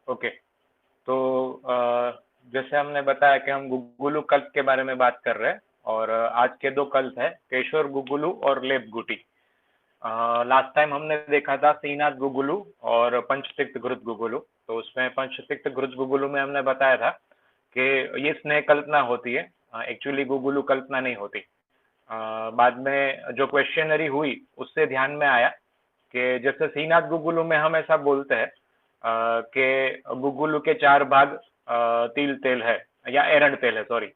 Okay. तो जैसे हमने बताया कि हम गुगुलू कल्प के बारे में बात कर रहे हैं, और आज के दो कल्प है केशोर गुगुलू और लेप गुटी। लास्ट टाइम हमने देखा था श्रीनाथ गुगुलू और पंचतिक्त घृत गुगुलू। तो उसमें पंचतिक्त घृत गुगुलू में हमने बताया था कि ये स्नेह कल्पना होती है, एक्चुअली गुगुलू कल्पना नहीं होती। बाद में जो क्वेश्चनरी हुई उससे ध्यान में आया कि जैसे श्रीनाथ गुगुलू में हम ऐसा बोलते हैं कि गुगुलू के चार भाग तिल तेल है या एरंड तेल है, सॉरी।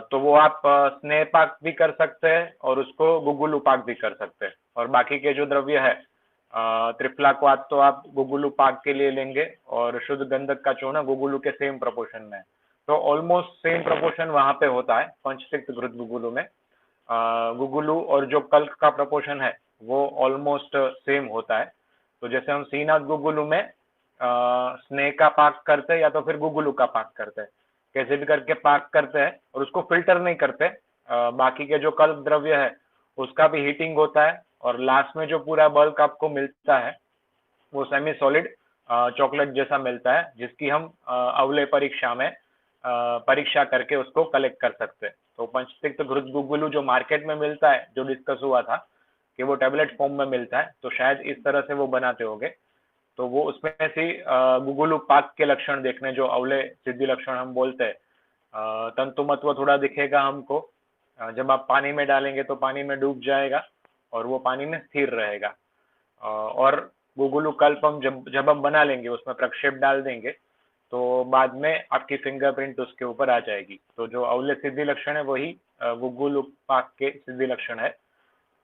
तो वो आप स्नेह पाक भी कर सकते हैं और उसको गुगुलू पाक भी कर सकते हैं। और बाकी के जो द्रव्य है त्रिफला क्वाथ तो आप गुगुलू पाक के लिए लेंगे, और शुद्ध गंधक का चूर्ण गुगुलू के सेम प्रोपोर्शन में है। तो ऑलमोस्ट सेम प्रोपोर्शन वहां पे होता है पंचतिक्त घृत गुगुलू में। गुगुलू और जो कल्क का प्रोपोर्शन है वो ऑलमोस्ट सेम होता है। तो जैसे हम श्रीनाथ गुगुलू में स्नेह का पाक करते हैं या तो फिर गुगुलू का पाक करते हैं, कैसे भी करके पाक करते हैं और उसको फिल्टर नहीं करते। बाकी के जो कल्प द्रव्य है उसका भी हीटिंग होता है, और लास्ट में जो पूरा बल्क आपको मिलता है वो सेमी सॉलिड चॉकलेट जैसा मिलता है, जिसकी हम अवले परीक्षा में परीक्षा करके उसको कलेक्ट कर सकते हैं। तो पंचतिक्त घृत गुगुलू जो मार्केट में मिलता है, जो डिस्कस हुआ था कि वो टेबलेट फॉर्म में मिलता है, तो शायद इस तरह से वो बनाते होंगे। तो वो उसमें से गुगुलू पाक के लक्षण देखने, जो अवले सिद्धि लक्षण हम बोलते हैं। तंतुमत्व थोड़ा दिखेगा हमको, जब आप पानी में डालेंगे तो पानी में डूब जाएगा और वो पानी में स्थिर रहेगा। और गुगुलू कल्प हम जब हम बना लेंगे उसमें प्रक्षेप डाल देंगे तो बाद में आपकी फिंगरप्रिंट उसके ऊपर आ जाएगी। तो जो अवले सिद्धि लक्षण है वही गुगुलू पाक के सिद्धि लक्षण है।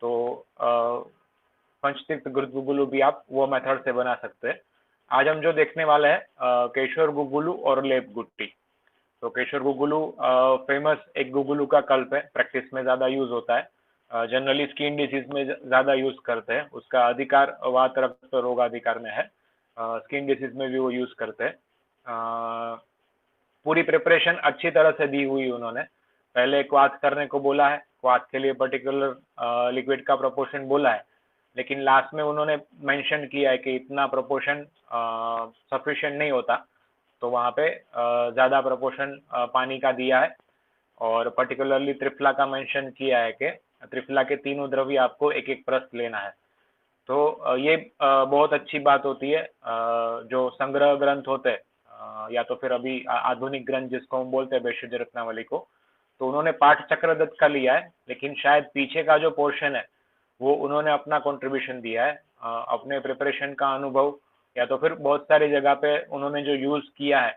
तो पंचतिक्त घृत गुगुलू भी आप वो मेथड से बना सकते हैं। आज हम जो देखने वाले हैं केशोर गुगुलू और लेप गुट्टी। तो केशोर गुगुलू फेमस एक गुगुलू का कल्प है, प्रैक्टिस में ज्यादा यूज होता है। जनरली स्किन डिसीज में ज्यादा यूज करते हैं, उसका अधिकार वात रक्त रोग अधिकार में है। स्किन डिसीज में भी वो यूज करते हैं। पूरी प्रिपरेशन अच्छी तरह से दी हुई उन्होंने। पहले क्वाथ करने को बोला है, क्वाथ के लिए पर्टिकुलर लिक्विड का प्रोपोर्शन बोला है, लेकिन लास्ट में उन्होंने मेंशन किया है कि इतना प्रोपोर्शन सफिशिएंट नहीं होता। तो वहाँ पे ज्यादा प्रोपोर्शन पानी का दिया है, और पर्टिकुलरली त्रिफला का मेंशन किया है कि त्रिफला के तीनों द्रव्य आपको एक एक प्रस्त लेना है। तो ये बहुत अच्छी बात होती है। जो संग्रह ग्रंथ होते हैं या तो फिर अभी आधुनिक ग्रंथ जिसको हम बोलते हैं वैशद्य रत्नावली को, तो उन्होंने पाठ चक्रदत्त का लिया है, लेकिन शायद पीछे का जो पोर्शन है वो उन्होंने अपना कंट्रीब्यूशन दिया है, अपने प्रिपरेशन का अनुभव, या तो फिर बहुत सारी जगह पे उन्होंने जो यूज किया है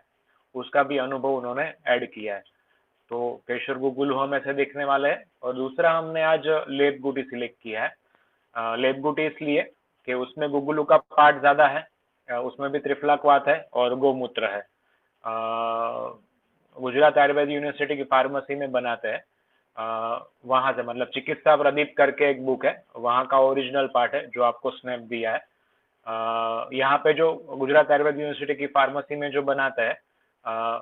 उसका भी अनुभव उन्होंने ऐड किया है। तो केशर गुगुलू हम ऐसे देखने वाले हैं। और दूसरा हमने आज लेप गुटी सिलेक्ट किया है। लेप गुटी इसलिए कि उसमें गुगुलू का पार्ट ज्यादा है, उसमें भी त्रिफला क्वाथ है और गोमूत्र है। गुजरात आयुर्वेद यूनिवर्सिटी की फार्मेसी में बनाते हैं। वहां से, मतलब चिकित्सा प्रदीप करके एक बुक है, वहां का ओरिजिनल पार्ट है जो आपको स्नैप दिया है। यहाँ पे जो गुजरात आयुर्वेद यूनिवर्सिटी की फार्मेसी में जो बनाता है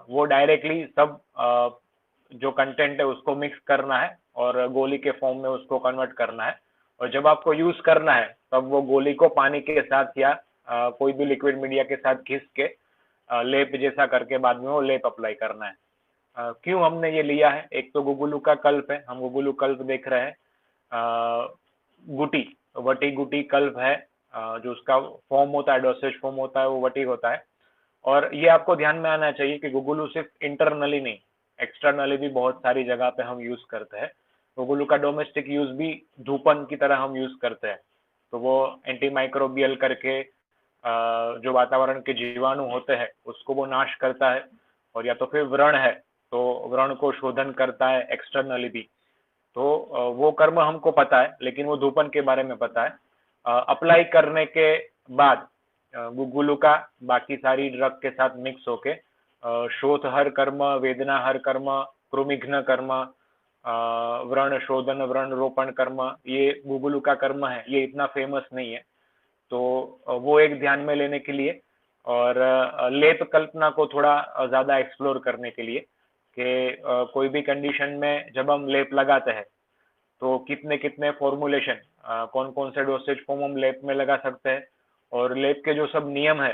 वो डायरेक्टली सब जो कंटेंट है उसको मिक्स करना है और गोली के फॉर्म में उसको कन्वर्ट करना है, और जब आपको यूज करना है तब वो गोली को पानी के साथ या कोई भी लिक्विड मीडिया के साथ घिस के लेप जैसा करके बाद में वो लेप अप्लाई करना है। क्यों हमने ये लिया है, एक तो गुगुलू का कल्प है, हम गुगुलू कल्प देख रहे हैं। गुटी, वटी गुटी कल्प है। जो उसका फॉर्म होता है, डोसेज फॉर्म होता है, वो वटी होता है। और ये आपको ध्यान में आना चाहिए कि गुगुलू सिर्फ इंटरनली नहीं, एक्सटर्नली भी बहुत सारी जगह पे हम यूज करते हैं। गुगुलू का डोमेस्टिक यूज भी धूपन की तरह हम यूज करते हैं। तो वो एंटी माइक्रोबियल करके जो वातावरण के जीवाणु होते हैं उसको वो नाश करता है, और या तो फिर व्रण है तो व्रण को शोधन करता है एक्सटर्नली भी। तो वो कर्म हमको पता है, लेकिन वो धूपन के बारे में पता है। अप्लाई करने के बाद गुगुलू का बाकी सारी ड्रग के साथ मिक्स होके शोथ हर कर्म, वेदना हर कर्म, कृमिघ्न कर्म, व्रण शोधन, व्रण रोपण कर्म, ये गुगुलू का कर्म है, ये इतना फेमस नहीं है। तो वो एक ध्यान में लेने के लिए, और लेप कल्पना को थोड़ा ज्यादा एक्सप्लोर करने के लिए कि कोई भी कंडीशन में जब हम लेप लगाते हैं तो कितने कितने फॉर्मुलेशन, कौन कौन से डोसेज फॉर्म हम लेप में लगा सकते हैं, और लेप के जो सब नियम है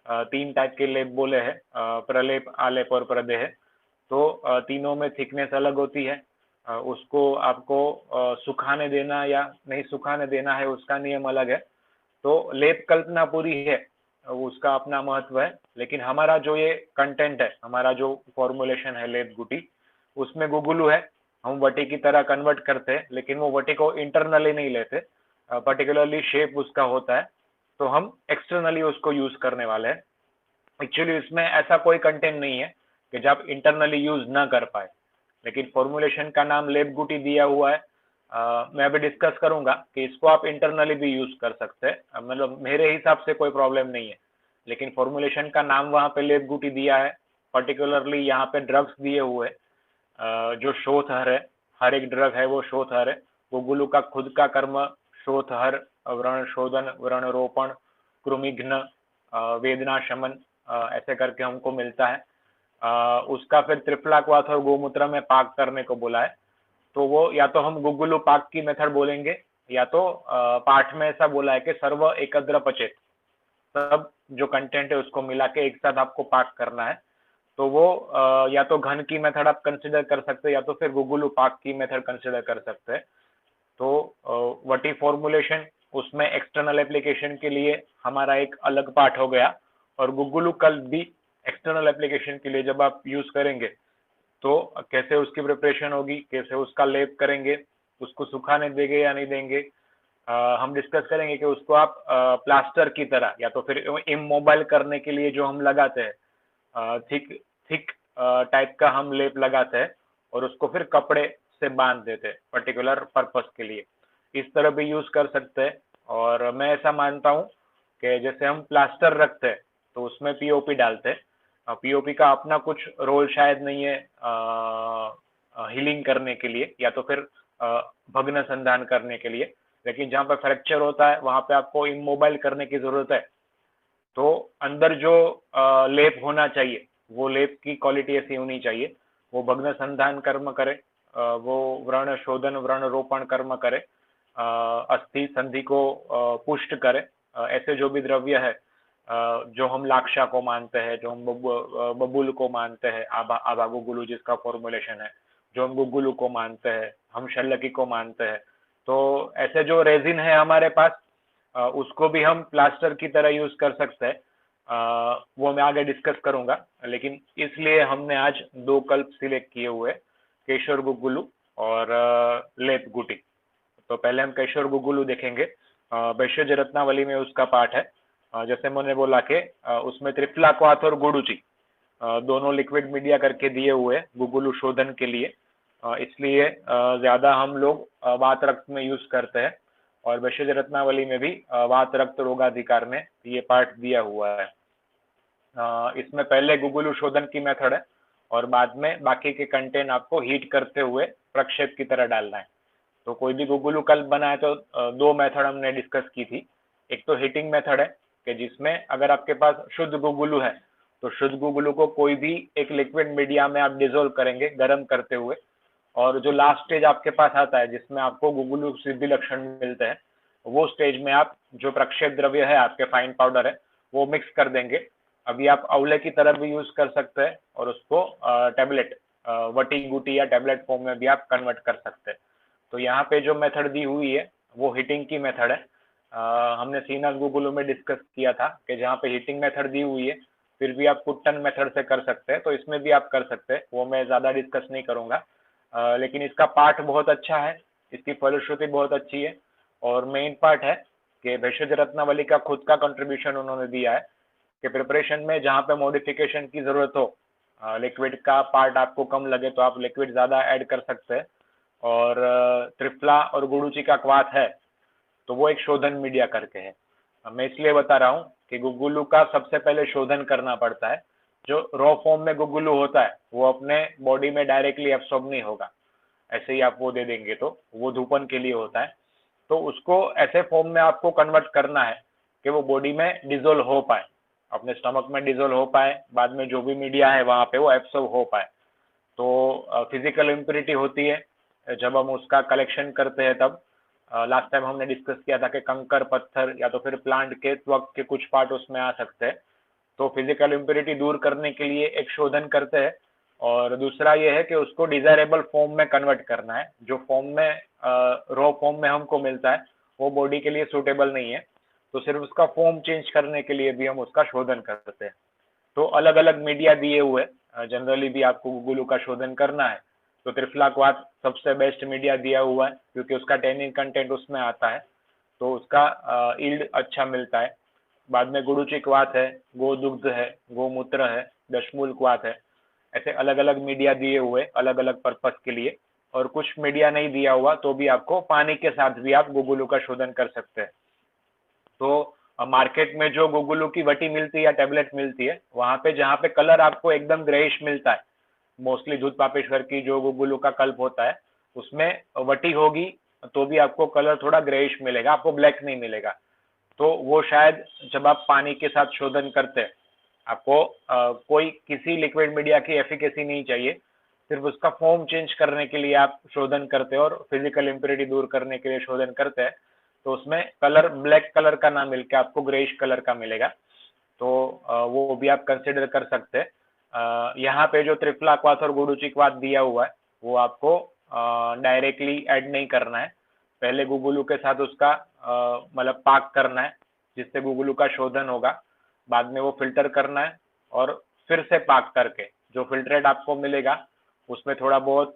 तीन टाइप के लेप बोले हैं, प्रलेप, आलेप और प्रदेह। तो तीनों में थिकनेस अलग होती है। उसको आपको सुखाने देना या नहीं सुखाने देना है, उसका नियम अलग है। तो लेप कल्पना पूरी है, उसका अपना महत्व है। लेकिन हमारा जो ये कंटेंट है, हमारा जो फॉर्मुलेशन है लेप गुटी, उसमें गुगुलू है। हम वटी की तरह कन्वर्ट करते हैं, लेकिन वो वटी को इंटरनली नहीं लेते, पर्टिकुलरली शेप उसका होता है, तो हम एक्सटर्नली उसको यूज करने वाले हैं। एक्चुअली इसमें ऐसा कोई कंटेंट नहीं है कि जो आप इंटरनली यूज ना कर पाए, लेकिन फॉर्मुलेशन का नाम लेप गुटी दिया हुआ है। मैं अभी डिस्कस करूंगा कि इसको आप इंटरनली भी यूज कर सकते हैं, मतलब मेरे हिसाब से कोई प्रॉब्लम नहीं है। लेकिन फॉर्मुलेशन का नाम वहां पे लेप गुटी दिया है, पर्टिकुलरली यहाँ पे ड्रग्स दिए हुए हैं। जो शोथहर है, हर एक ड्रग है वो शोथहर है। गुगुलू का खुद का कर्म शोथहर, व्रण शोधन, व्रण रोपण, कृमिघ्न, वेदना शमन, ऐसे करके हमको मिलता है। उसका फिर त्रिफलाक्वाथ और गोमूत्र में पाक करने को बोला है। तो वो या तो हम गुगुलू पाक की मेथड बोलेंगे, या तो पाठ में ऐसा बोला है कि सर्व एकत्र पचेत, सब जो कंटेंट है उसको मिला के एक साथ आपको पाक करना है। तो वो या तो घन की मेथड आप कंसिडर कर सकते हैं, या तो फिर गुगुलू पाक की मेथड कंसिडर कर सकते हैं। तो वटी फॉर्मुलेशन, उसमें एक्सटर्नल एप्लीकेशन के लिए हमारा एक अलग पार्ट हो गया, और गुगुलू कल्प भी एक्सटर्नल एप्लीकेशन के लिए जब आप यूज करेंगे तो कैसे उसकी प्रिपरेशन होगी, कैसे उसका लेप करेंगे, उसको सुखाने देंगे या नहीं देंगे। हम डिस्कस करेंगे कि उसको आप प्लास्टर की तरह या तो फिर इमोबाइल करने के लिए जो हम लगाते हैं, थिक थिक टाइप का हम लेप लगाते हैं और उसको फिर कपड़े से बांध देते हैं पर्टिकुलर पर्पस के लिए। इस तरह भी यूज कर सकते हैं। और मैं ऐसा मानता हूँ कि जैसे हम प्लास्टर रखते हैं तो उसमें पीओपी डालते हैं, पीओपी का अपना कुछ रोल शायद नहीं है हीलिंग करने के लिए या तो फिर भग्न संधान करने के लिए, लेकिन जहाँ पे फ्रैक्चर होता है वहां पे आपको इमोबाइल करने की जरूरत है। तो अंदर जो लेप होना चाहिए, वो लेप की क्वालिटी ऐसी होनी चाहिए, वो भग्न संधान कर्म करे, वो व्रण शोधन व्रण रोपण कर्म करे, अस्थि संधि को पुष्ट करे। ऐसे जो भी द्रव्य है, जो हम लाक्षा को मानते हैं, जो हम बबूल को मानते हैं, आभा आभा गुगुलू जिसका फॉर्मुलेशन है, जो हम गुगुलू को मानते हैं, हम शल्लकी को मानते हैं। तो ऐसे जो रेजिन है हमारे पास, उसको भी हम प्लास्टर की तरह यूज कर सकते हैं। वो मैं आगे डिस्कस करूंगा, लेकिन इसलिए हमने आज दो कल्प सिलेक्ट किए हुए, केशर गुगुलू और लेप गुटी। तो पहले हम केशर गुगुलू देखेंगे। वैश्य रत्नावली में उसका पाठ है। जैसे मैंने बोला कि उसमें त्रिफलाक्वाथ और गुडुचि दोनों लिक्विड मीडिया करके दिए हुए गुगुलू शोधन के लिए, इसलिए ज्यादा हम लोग वात रक्त में यूज करते हैं। और वैश्य रत्नावली में भी वात रक्त रोगाधिकार में ये पाठ दिया हुआ है। इसमें पहले गुगुलू शोधन की मेथड है और बाद में बाकी के कंटेंट आपको हीट करते हुए प्रक्षेप की तरह डालना है। तो कोई भी गुगुलू कल्प बनाए तो दो मेथड हमने डिस्कस की थी। एक तो हीटिंग मेथड है कि जिसमें अगर आपके पास शुद्ध गुगुलू है तो शुद्ध गुगुलू को कोई भी एक लिक्विड मीडिया में आप डिजोल्व करेंगे गर्म करते हुए, और जो लास्ट स्टेज आपके पास आता है जिसमें आपको गुगुलू सिद्धि लक्षण मिलते हैं, वो स्टेज में आप जो प्रक्षेप द्रव्य है आपके फाइन पाउडर है वो मिक्स कर देंगे। अभी आप अवले की तरह भी यूज कर सकते हैं और उसको टेबलेट, वटी गुटी या टेबलेट फॉर्म में भी आप कन्वर्ट कर सकते हैं। तो यहाँ पे जो मेथड दी हुई है वो हीटिंग की मेथड है। हमने सीनास गुगुलू में डिस्कस किया था कि जहाँ पे हीटिंग मेथड दी हुई है फिर भी आप कुट्टन मेथड से कर सकते हैं, तो इसमें भी आप कर सकते हैं, वो मैं ज्यादा डिस्कस नहीं करूंगा। लेकिन इसका पार्ट बहुत अच्छा है, इसकी फलश्रुति बहुत अच्छी है। और मेन पार्ट है कि भेषज रत्नावली का खुद का कंट्रीब्यूशन उन्होंने दिया है कि प्रिपरेशन में जहाँ पे मॉडिफिकेशन की जरूरत हो, लिक्विड का पार्ट आपको कम लगे तो आप लिक्विड ज्यादा ऐड कर सकते हैं। और त्रिफला और गुडुचि का क्वाथ है तो वो एक शोधन मीडिया करके है। मैं इसलिए बता रहा हूँ कि गुगुलू का सबसे पहले शोधन करना पड़ता है। जो रॉ फॉर्म में गुगुलू होता है वो अपने बॉडी में डायरेक्टली एब्सॉर्ब नहीं होगा, ऐसे ही आप वो दे देंगे तो वो धूपन के लिए होता है। तो उसको ऐसे फॉर्म में आपको कन्वर्ट करना है कि वो बॉडी में डिजोल्व हो पाए, अपने स्टमक में डिजोल्व हो पाए, बाद में जो भी मीडिया है वहां पे वो एब्सॉर्ब हो पाए। तो फिजिकल इम्प्योरिटी होती है जब हम उसका कलेक्शन करते हैं तब। लास्ट टाइम हमने डिस्कस किया था कि कंकर पत्थर या तो फिर प्लांट के त्वक के कुछ पार्ट उसमें आ सकते हैं। तो फिजिकल इम्प्योरिटी दूर करने के लिए एक शोधन करते हैं, और दूसरा ये है कि उसको डिजायरेबल फॉर्म में कन्वर्ट करना है। जो फॉर्म में रॉ फॉर्म में हमको मिलता है वो बॉडी के लिए सूटेबल नहीं है, तो सिर्फ उसका फॉर्म चेंज करने के लिए भी हम उसका शोधन करते हैं। तो अलग अलग मीडिया दिए हुए, जनरली भी आपको गुगुलू का शोधन करना है तो त्रिफला क्वाथ सबसे बेस्ट मीडिया दिया हुआ है, क्योंकि उसका टैनिन कंटेंट उसमें आता है, तो उसका ईल्ड अच्छा मिलता है। बाद में गुडुचि क्वाथ है, गोदुग्ध है, गोमूत्र है, दशमूल क्वाथ है। ऐसे अलग अलग मीडिया दिए हुए अलग अलग पर्पस के लिए, और कुछ मीडिया नहीं दिया हुआ तो भी आपको पानी के साथ भी आप गुगुलू का शोधन कर सकते हैं। तो मार्केट में जो गुगुलू की वटी मिलती है या टेबलेट मिलती है, वहां पे जहाँ पे कलर आपको एकदम ग्रेइश मिलता है, मोस्टली दूध पापेश्वर की जो गुगुलू का कल्प होता है उसमें वटी होगी तो भी आपको कलर थोड़ा ग्रेइश मिलेगा, आपको ब्लैक नहीं मिलेगा। तो वो शायद जब आप पानी के साथ शोधन करते हैं, आपको कोई किसी लिक्विड मीडिया की एफिकेसी नहीं चाहिए, सिर्फ उसका फॉर्म चेंज करने के लिए आप शोधन करते हैं और फिजिकल इम्प्योरिटी दूर करने के लिए शोधन करते हैं, तो उसमें कलर ब्लैक कलर का ना मिलकर आपको ग्रेइश कलर का मिलेगा। तो वो भी आप कंसिडर कर सकते हैं। यहाँ पे जो त्रिफला क्वाथ और गुडुचि क्वाथ दिया हुआ है वो आपको डायरेक्टली ऐड नहीं करना है, पहले गुगुलू के साथ उसका मतलब पाक करना है जिससे गुगुलू का शोधन होगा, बाद में वो फिल्टर करना है, और फिर से पाक करके जो फिल्ट्रेट आपको मिलेगा उसमें थोड़ा बहुत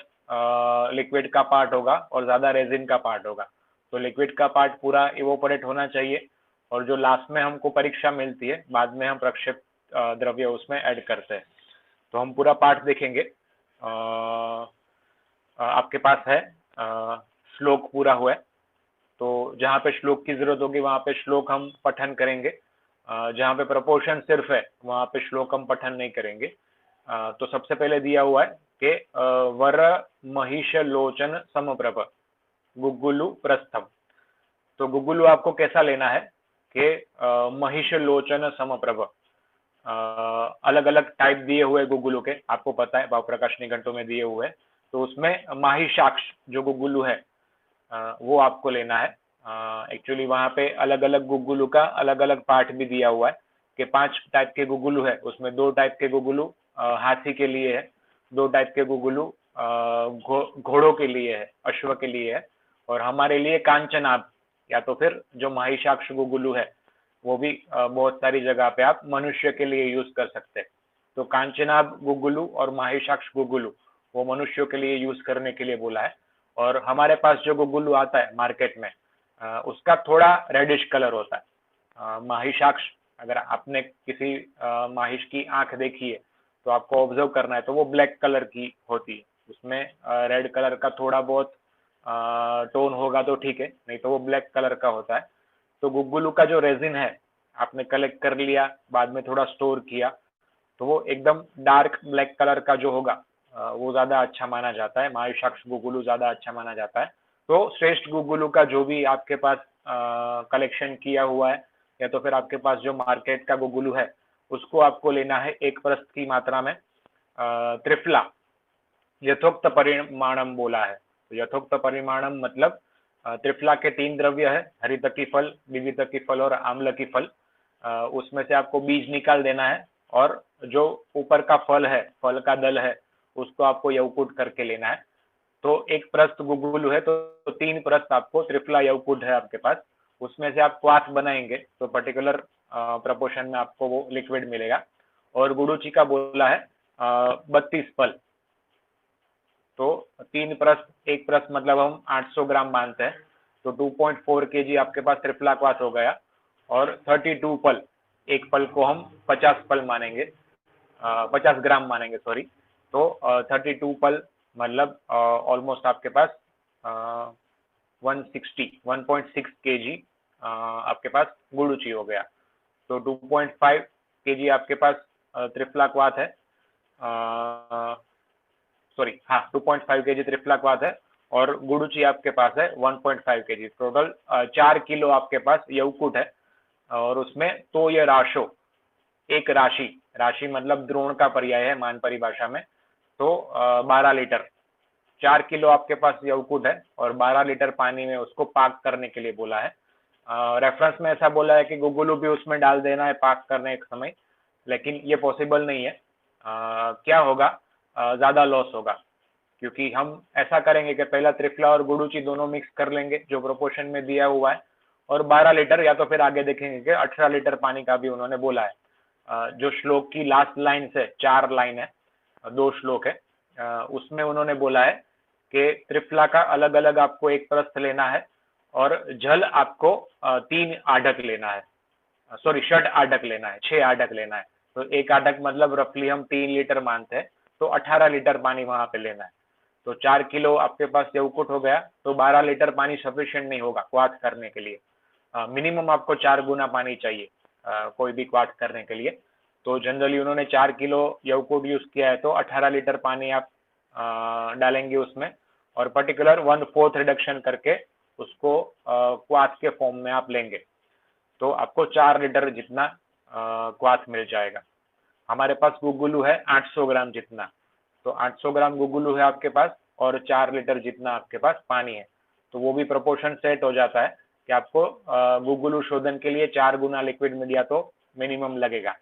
लिक्विड का पार्ट होगा और ज्यादा रेजिन का पार्ट होगा। तो लिक्विड का पार्ट पूरा इवोपोरेट होना चाहिए, और जो लास्ट में हमको परीक्षा मिलती है बाद में हम प्रक्षेप द्रव्य उसमें ऐड करते हैं। तो हम पूरा पाठ देखेंगे। आपके पास है श्लोक पूरा हुआ है, तो जहाँ पे श्लोक की जरूरत होगी वहां पे श्लोक हम पठन करेंगे, जहाँ पे प्रपोर्शन सिर्फ है वहां पे श्लोक हम पठन नहीं करेंगे। तो सबसे पहले दिया हुआ है कि वर महिष लोचन समप्रभ गुगुलु प्रस्थम। तो गुगुलु आपको कैसा लेना है कि महिष लोचन समप्रभ, अलग अलग टाइप दिए हुए गुगुलू के, आपको पता है भाव प्रकाश निघंटु में दिए हुए, तो उसमें माहिषाक्ष जो गुगुलू है वो आपको लेना है। एक्चुअली वहां पे अलग अलग गुगुलू का अलग अलग पार्ट भी दिया हुआ है कि 5 टाइप के गुगुलू है, उसमें 2 टाइप के गुगुलू हाथी के लिए है, 2 टाइप के गुगुलू घोड़ों के लिए है, अश्व के लिए है, और हमारे लिए कांचनाभ या तो फिर जो माहिषाक्ष गुगुलू है वो भी बहुत सारी जगह पे आप मनुष्य के लिए यूज कर सकते हैं। तो कांचनाभ गुगुलू और माहिषाक्ष गुगुलू वो मनुष्यों के लिए यूज करने के लिए बोला है। और हमारे पास जो गुगुलू आता है मार्केट में उसका थोड़ा रेडिश कलर होता है। माहिषाक्ष, अगर आपने किसी माहिष की आंख देखी है तो आपको ऑब्जर्व करना है तो वो ब्लैक कलर की होती है, उसमें रेड कलर का थोड़ा बहुत टोन होगा तो ठीक है, नहीं तो वो ब्लैक कलर का होता है। तो गुगुलू का जो रेजिन है आपने कलेक्ट कर लिया, बाद में थोड़ा स्टोर किया, तो वो एकदम डार्क ब्लैक कलर का जो होगा वो ज्यादा अच्छा माना जाता है, मायुषाक्ष गुगुलू ज्यादा अच्छा माना जाता है। तो श्रेष्ठ गुगुलू का जो भी आपके पास कलेक्शन किया हुआ है या तो फिर आपके पास जो मार्केट का गुगुलू है उसको आपको लेना है 1 परस्त की मात्रा में। त्रिफला यथोक्त परिमाणम बोला है, तो यथोक्त परिमाणम मतलब त्रिफला के 3 द्रव्य है, हरित की फल, विविध की फल और आम्ल की फल। उसमें से आपको बीज निकाल देना है, और जो ऊपर का फल है, फल का दल है, उसको आपको यवकुट करके लेना है। तो 1 प्रस्त गुगुलू है तो 3 प्रस्त आपको त्रिफला यवकुट है आपके पास, उसमें से आप क्वाथ बनाएंगे तो पर्टिकुलर प्रपोर्शन में आपको वो लिक्विड मिलेगा। और गुडुचि का बोला है 32 फल, तो 3 प्रस्त 1 प्रस्त मतलब हम 800 ग्राम मानते हैं, तो 2.4 kg आपके पास त्रिफला क्वाथ हो गया। और 32 पल, एक पल को हम 50 पल मानेंगे, 50 ग्राम मानेंगे सॉरी। तो 32 पल मतलब ऑलमोस्ट आपके पास 1.6 kg आपके पास गुड़ुची हो गया। तो 2.5 kg आपके पास त्रिफला क्वाथ है, सॉरी हाँ 2.5 kg त्रिफला क्वाथ है, और गुड़ुची आपके पास है 1.5 kg। टोटल 4 किलो आपके पास यवकुट है, और उसमें तो ये राशो एक राशि, राशि मतलब द्रोण का पर्याय है मान परिभाषा में, तो 12 लीटर, 4 किलो आपके पास यवकुट है और 12 लीटर पानी में उसको पाक करने के लिए बोला है। रेफरेंस में ऐसा बोला है कि गुगुलू भी उसमें डाल देना है पाक करने के समय, लेकिन ये पॉसिबल नहीं है। क्या होगा, ज़्यादा लॉस होगा, क्योंकि हम ऐसा करेंगे कि पहला त्रिफला और गुडुचि दोनों मिक्स कर लेंगे जो प्रोपोर्शन में दिया हुआ है, और 12 लीटर या तो फिर आगे देखेंगे कि 18 लीटर पानी का भी उन्होंने बोला है। जो श्लोक की लास्ट लाइन से 4 लाइन है, 2 श्लोक है, उसमें उन्होंने बोला है कि त्रिफला का अलग अलग आपको एक प्रस्थ लेना है और जल आपको 3 आढ़क लेना है, सॉरी 6 आढ़क लेना है, 6 आढ़क लेना है। तो एक आढ़क मतलब रफली हम 3 लीटर मानते हैं, तो 18 लीटर पानी वहां पे लेना है। तो 4 किलो आपके पास यवकुट हो गया, तो 12 लीटर पानी सफिशिएंट नहीं होगा क्वाथ करने के लिए। मिनिमम आपको 4 गुना पानी चाहिए कोई भी क्वाथ करने के लिए। तो जनरली उन्होंने 4 किलो यवकुट यूज किया है, तो 18 लीटर पानी आप डालेंगे उसमें, और पर्टिकुलर 1/4 रिडक्शन करके उसको क्वाथ के फॉर्म में आप लेंगे, तो आपको 4 लीटर जितना क्वाथ मिल जाएगा। हमारे पास गुगुलू है 800 ग्राम जितना, तो 800 ग्राम गुगुलू है आपके पास और 4 लीटर जितना आपके पास पानी है, तो वो भी प्रोपोर्शन सेट हो जाता है कि आपको गुगुलू शोधन के लिए 4 गुना लिक्विड मीडिया तो मिनिमम लगेगा।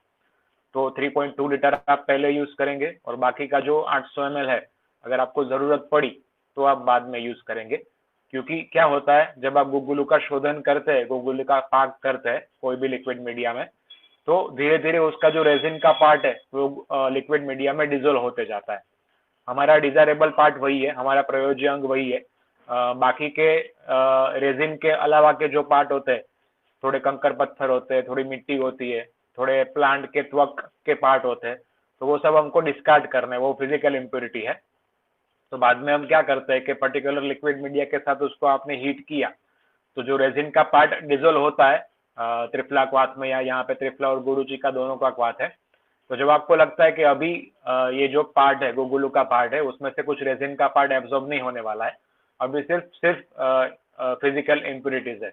तो 3.2 लीटर आप पहले यूज करेंगे, और बाकी का जो 800 ml है, अगर आपको जरूरत पड़ी तो आप बाद में यूज करेंगे। क्योंकि क्या होता है, जब आप गुगुलू का शोधन करते हैं, गुगुलू का पाक करते हैं कोई भी लिक्विड मीडिया में, तो धीरे धीरे उसका जो रेजिन का पार्ट है वो लिक्विड मीडिया में डिजोल्व होते जाता है। हमारा डिजायरेबल पार्ट वही है, हमारा प्रयोज्य अंग वही है। बाकी के रेजिन के अलावा के जो पार्ट होते हैं, थोड़े कंकर पत्थर होते हैं, थोड़ी मिट्टी होती है, थोड़े प्लांट के त्वक के पार्ट होते हैं, तो वो सब हमको डिस्कार्ड करने, वो फिजिकल इम्प्योरिटी है। तो बाद में हम क्या करते हैं कि पर्टिकुलर लिक्विड मीडिया के साथ उसको आपने हीट किया, तो जो रेजिन का पार्ट डिजोल्व होता है त्रिफला क्वाथ में, या यहाँ पे त्रिफला और गुरुचि का दोनों का क्वाथ है, तो जब आपको लगता है कि अभी ये जो पार्ट है गुगुलू का पार्ट है, उसमें से कुछ रेजिन का पार्ट एब्जॉर्ब नहीं होने वाला है, अभी सिर्फ सिर्फ फिजिकल इम्प्योरिटीज है,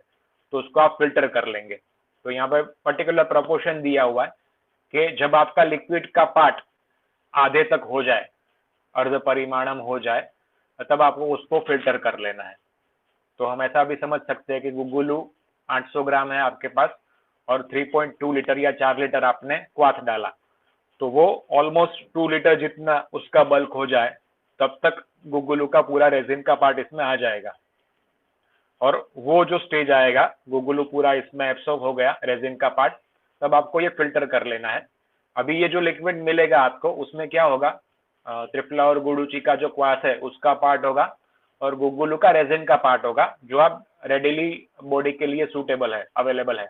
तो उसको आप फिल्टर कर लेंगे। तो यहाँ पे पर्टिकुलर प्रोपोर्शन दिया हुआ है कि जब आपका लिक्विड का पार्ट आधे तक हो जाए, अर्ध परिमाणम हो जाए, तब आपको उसको फिल्टर कर लेना है। तो हम ऐसा भी समझ सकते हैं कि गुगुलू 800 ग्राम है आपके पास, और 3.2 लीटर या 4 लीटर आपने क्वाथ डाला, तो वो ऑलमोस्ट 2 लीटर जितना उसका बल्क हो जाए, तब तक गुगुलू का पूरा रेजिन का पार्ट इसमें आ जाएगा। और वो जो स्टेज आएगा, गुगुलू पूरा इसमें एब्सॉर्ब हो गया रेजिन का पार्ट, तब आपको ये फिल्टर कर लेना है। अभी ये जो लिक्विड मिलेगा आपको, उसमें क्या होगा, त्रिफला और गुडुचि का जो क्वाथ है उसका पार्ट होगा, और गुगुलू का रेजिन का पार्ट होगा, जो आप रेडिली बॉडी के लिए सूटेबल है, अवेलेबल है।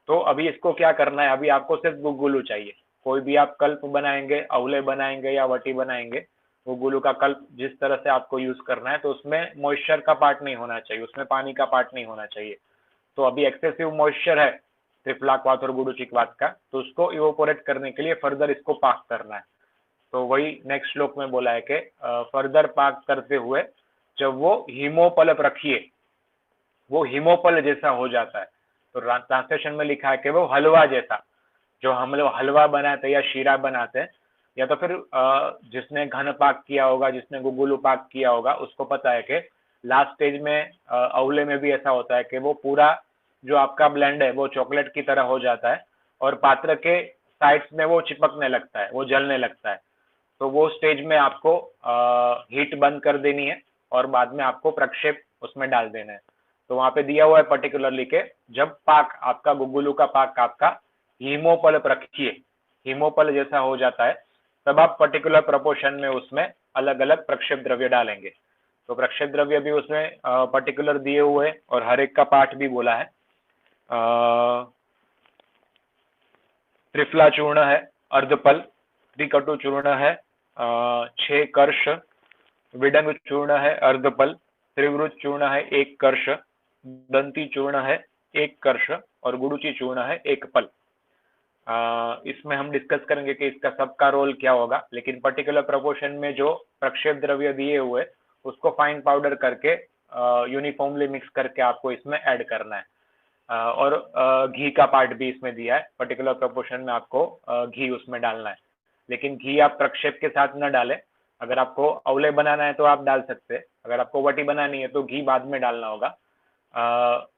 तो अभी इसको क्या करना है, अभी आपको सिर्फ गुगुलू चाहिए। कोई भी आप कल्प बनाएंगे, अवले बनाएंगे या वटी बनाएंगे, गुगुलू का कल्प जिस तरह से आपको यूज करना है, तो उसमें मॉइस्चर का पार्ट नहीं होना चाहिए, उसमें पानी का पार्ट नहीं होना चाहिए। तो अभी एक्सेसिव मॉइस्चर है त्रिफला क्वाथ और गुडुचि क्वाथ का, तो उसको इवोपोरेट करने के लिए फर्दर इसको पाक करना है। तो वही नेक्स्ट श्लोक में बोला है कि फर्दर पाक करते हुए जब वो हिमोपल्प रखिए, वो हिमोपल जैसा हो जाता है। तो ट्रांसलेशन में लिखा है कि वो हलवा जैसा, जो हम लोग हलवा बनाते हैं या शीरा बनाते हैं, या तो फिर जिसने घन पाक किया होगा, जिसने गुगुलू पाक किया होगा, उसको पता है कि लास्ट स्टेज में अवले में भी ऐसा होता है कि वो पूरा जो आपका ब्लेंड है वो चॉकलेट की तरह हो जाता है, और पात्र के साइड्स में वो चिपकने लगता है, वो जलने लगता है। तो वो स्टेज में आपको हीट बंद कर देनी है, और बाद में आपको प्रक्षेप उसमें डाल देना है। तो वहां पे दिया हुआ है पर्टिकुलरली के जब पाक आपका गुगुलू का पाक आपका हीमोपल रखिए, हीमोपल जैसा हो जाता है, तब आप पर्टिकुलर प्रोपोर्शन में उसमें अलग अलग प्रक्षेप द्रव्य डालेंगे। तो प्रक्षेप द्रव्य भी उसमें पर्टिकुलर दिए हुए, और हर एक का पाठ भी बोला है। त्रिफला चूर्ण है अर्धपल, त्रिकटु चूर्ण है 6 कर्ष, विडंग चूर्ण है अर्धपल, त्रिवृत चूर्ण है 1 कर्ष, दंती चूर्ण है 1 कर्ष, और गुडुचि चूर्ण है 1 पल। इसमें हम डिस्कस करेंगे कि इसका सबका रोल क्या होगा, लेकिन पर्टिकुलर प्रोपोर्शन में जो प्रक्षेप द्रव्य दिए हुए उसको फाइन पाउडर करके यूनिफॉर्मली मिक्स करके आपको इसमें ऐड करना है। और घी का पार्ट भी इसमें दिया है, पर्टिकुलर प्रोपोर्शन में आपको घी उसमें डालना है, लेकिन घी आप प्रक्षेप के साथ न डालें। अगर आपको अवले बनाना है तो आप डाल सकते हैं, अगर आपको वटी बनानी है तो घी बाद में डालना होगा।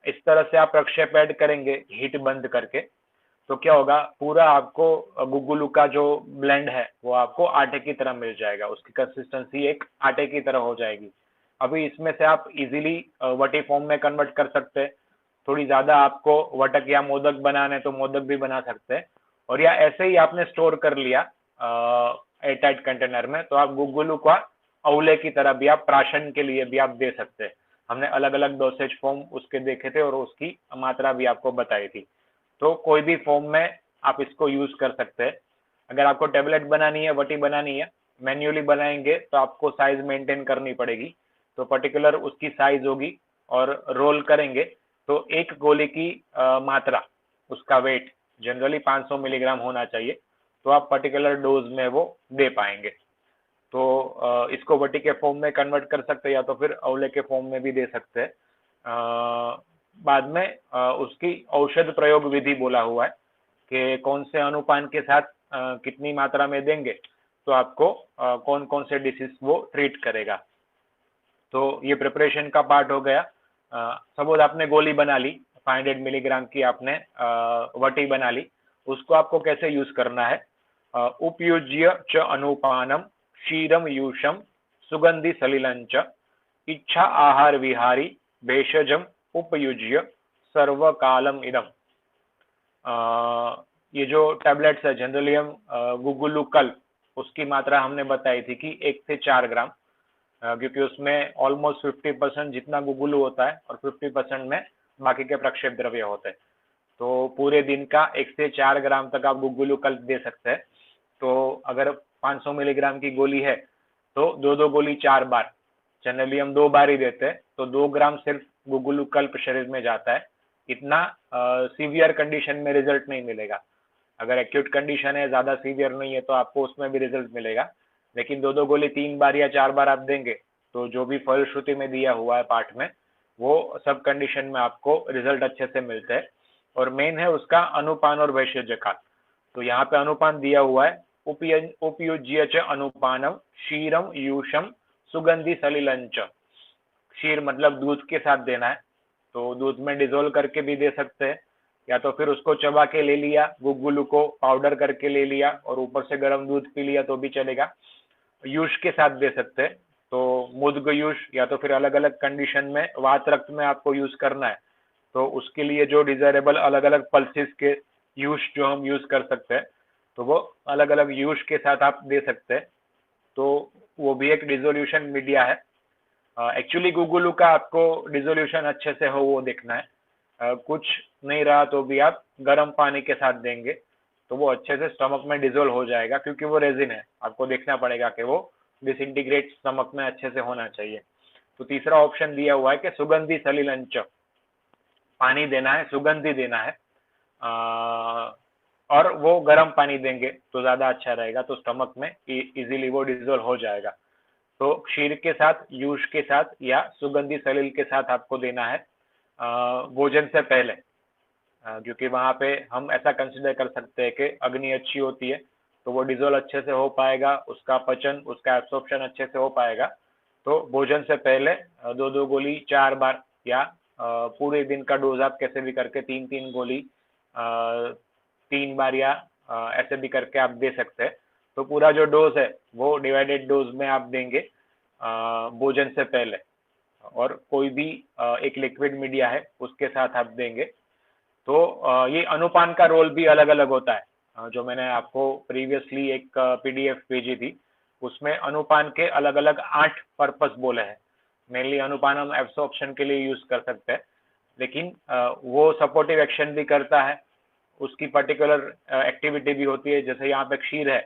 इस तरह से आप प्रक्षेप ऐड करेंगे हीट बंद करके, तो क्या होगा, पूरा आपको गुगुलू का जो ब्लेंड है वो आपको आटे की तरह मिल जाएगा, उसकी कंसिस्टेंसी एक आटे की तरह हो जाएगी। अभी इसमें से आप इजीली वटी फॉर्म में कन्वर्ट कर सकते हैं। थोड़ी ज्यादा आपको वटक या मोदक बनाने तो मोदक भी बना सकते हैं, और या ऐसे ही आपने स्टोर कर लिया एयरटाइट कंटेनर में, तो आप गुगुलू का औले की तरह भी आप प्राशन के लिए भी आप दे सकते हैं। हमने अलग अलग डोसेज फॉर्म उसके देखे थे और उसकी मात्रा भी आपको बताई थी। तो कोई भी फॉर्म में आप इसको यूज कर सकते हैं। अगर आपको टेबलेट बनानी है, वटी बनानी है, मैन्युअली बनाएंगे तो आपको साइज मेंटेन करनी पड़ेगी, तो पर्टिकुलर उसकी साइज होगी, और रोल करेंगे तो एक गोली की मात्रा, उसका वेट जनरली 500 मिलीग्राम होना चाहिए, तो आप पर्टिकुलर डोज में वो दे पाएंगे। तो इसको वटी के फॉर्म में कन्वर्ट कर सकते हैं, या तो फिर औले के फॉर्म में भी दे सकते हैं। बाद में उसकी औषध प्रयोग विधि बोला हुआ है कि कौन से अनुपान के साथ कितनी मात्रा में देंगे तो आपको कौन कौन से डिसीज वो ट्रीट करेगा। तो ये प्रिपरेशन का पार्ट हो गया। सपोज आपने गोली बना ली, 500 मिलीग्राम की आपने वटी बना ली, उसको आपको कैसे यूज करना है। उपयुज्य च अनुपानम क्षीरम यूषम सुगंधि सलिलं च इच्छा आहार विहारी भेषजम उपयुज्य सर्वकालम इदम। ये जो टैबलेट्स है जनरली हम गुगुलू कल्प, उसकी मात्रा हमने बताई थी कि 1 से 4 ग्राम, क्योंकि उसमें ऑलमोस्ट 50% जितना गुगुलू होता है और 50% में बाकी के प्रक्षेप द्रव्य होते हैं। तो पूरे दिन का 1 से 4 ग्राम तक आप गुगुलू कल्प दे सकते हैं। तो अगर 500 मिलीग्राम की गोली है तो दो दो गोली 4 बार, जनरली हम 2 बार ही देते हैं, तो 2 ग्राम सिर्फ गुगुलू कल्प शरीर में जाता है। इतना सीवियर कंडीशन में रिजल्ट नहीं मिलेगा। अगर एक्यूट कंडीशन है, ज्यादा सीवियर नहीं है, तो आपको उसमें भी रिजल्ट मिलेगा। लेकिन दो दो गोली 3 बार या 4 बार आप देंगे तो जो भी फलश्रुति में दिया हुआ है पाठ में, वो सब कंडीशन में आपको रिजल्ट अच्छे से मिलते हैं। और मेन है उसका अनुपान और वैशेज्य काल। तो यहाँ पे अनुपान दिया हुआ है, उपयुज्य च अनुपानम क्षीरम यूषम सुगंधि सलिलंच। क्षीर मतलब दूध के साथ देना है, तो दूध में डिजोल्व करके भी दे सकते हैं, या तो फिर उसको चबा के ले लिया, गुगुलू को पाउडर करके ले लिया और ऊपर से गर्म दूध पी लिया तो भी चलेगा। यूष के साथ दे सकते हैं, तो मुद्ग यूष, या तो फिर अलग अलग कंडीशन में वात रक्त में आपको यूज करना है तो उसके लिए जो डिजायरेबल अलग अलग पल्सिस के यूष जो हम यूज कर सकते हैं, तो वो अलग अलग यूष के साथ आप दे सकते हैं। तो वो भी एक डिजोल्यूशन मीडिया है। एक्चुअली गुगुलू का आपको डिजोल्यूशन अच्छे से हो वो देखना है। कुछ नहीं रहा तो भी आप गर्म पानी के साथ देंगे तो वो अच्छे से स्टमक में डिजोल्व हो जाएगा, क्योंकि वो रेजिन है, आपको देखना पड़ेगा कि वो डिसइंटीग्रेट स्टमक में अच्छे से होना चाहिए। तो तीसरा ऑप्शन दिया हुआ है कि सुगंधी सलिलंच, पानी देना है, सुगंधी देना है, और वो गर्म पानी देंगे तो ज्यादा अच्छा रहेगा, तो स्टमक में इजीली वो डिजोल्व हो जाएगा। तो क्षीर के साथ, यूष के साथ या सुगंधी सलिल के साथ आपको देना है भोजन से पहले, क्योंकि वहां पे हम ऐसा कंसिडर कर सकते हैं कि अग्नि अच्छी होती है तो वो डिजोल्व अच्छे से हो पाएगा, उसका पचन, उसका एब्सॉर्प्शन अच्छे से हो पाएगा। तो भोजन से पहले दो दो गोली 4 बार, या पूरे दिन का डोज आप कैसे भी करके 3 गोली 3 बार, या ऐसे भी करके आप दे सकते हैं। तो पूरा जो डोज है वो डिवाइडेड डोज में आप देंगे भोजन से पहले, और कोई भी एक लिक्विड मीडिया है उसके साथ आप देंगे। तो ये अनुपान का रोल भी अलग अलग होता है। जो मैंने आपको प्रीवियसली एक पीडीएफ भेजी थी, उसमें अनुपान के अलग अलग 8 पर्पस बोले हैं। मेनली अनुपान हम एब्सॉर्प्शन के लिए यूज कर सकते हैं, लेकिन वो सपोर्टिव एक्शन भी करता है, उसकी पर्टिकुलर एक्टिविटी भी होती है। जैसे यहाँ पे क्षीर है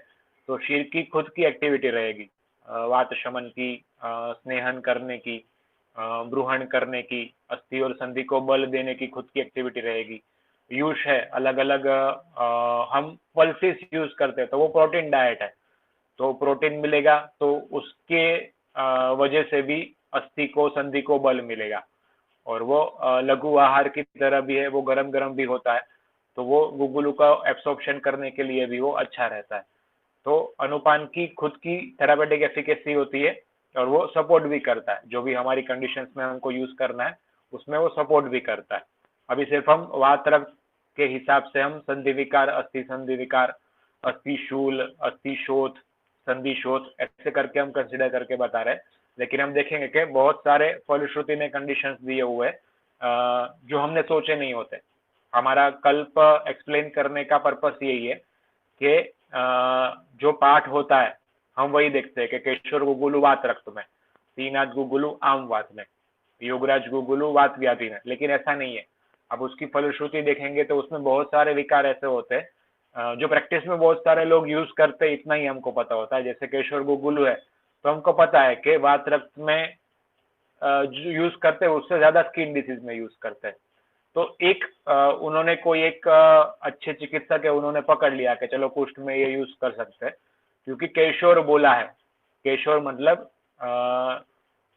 तो क्षीर की खुद की एक्टिविटी रहेगी, वात शमन की, स्नेहन करने की, ब्रूहण करने की, अस्थि और संधि को बल देने की खुद की एक्टिविटी रहेगी। यूष है, अलग अलग हम पल्सिस यूज करते हैं तो वो प्रोटीन डाइट है, तो प्रोटीन मिलेगा तो उसके वजह से भी अस्थि को, संधि को बल मिलेगा। और वो लघु आहार की तरह भी है, वो गरम गरम भी होता है, तो वो गुगुलू का एब्सॉर्प्शन करने के लिए भी वो अच्छा रहता है। तो अनुपान की खुद की थेरापेटिक एफिकेसी होती है, और वो सपोर्ट भी करता है, जो भी हमारी कंडीशंस में हमको यूज करना है उसमें वो सपोर्ट भी करता है। अभी सिर्फ हम वात रक्त के हिसाब से हम संधि विकार, अस्थि शूल, अस्थि शोथ, संधि शोथ ऐसे करके हम कंसिडर करके बता रहे हैं। लेकिन हम देखेंगे कि बहुत सारे फलश्रुति में कंडीशंस दिए हुए हैं जो हमने सोचे नहीं होते। हमारा कल्प एक्सप्लेन करने का पर्पस यही है कि जो पाठ होता है हम वही देखते हैं कि केशर गुगुलु वात रक्त में, श्रीनाथ गुगुलु आम वात में, योगराज गुगुलु वात व्याधि में, लेकिन ऐसा नहीं है। अब उसकी फलश्रुति देखेंगे तो उसमें बहुत सारे विकार ऐसे होते हैं जो प्रैक्टिस में बहुत सारे लोग यूज करते हैं, इतना ही हमको पता होता है। जैसे केशर गुगुलु है तो हमको पता है कि वात रक्त में जो यूज करते हैं उससे ज्यादा स्किन डिसीज में यूज करते हैं। तो एक उन्होंने कोई एक अच्छे चिकित्सक है, उन्होंने पकड़ लिया कि चलो कुष्ठ में ये यूज कर सकते हैं, क्योंकि केशोर बोला है। केशोर मतलब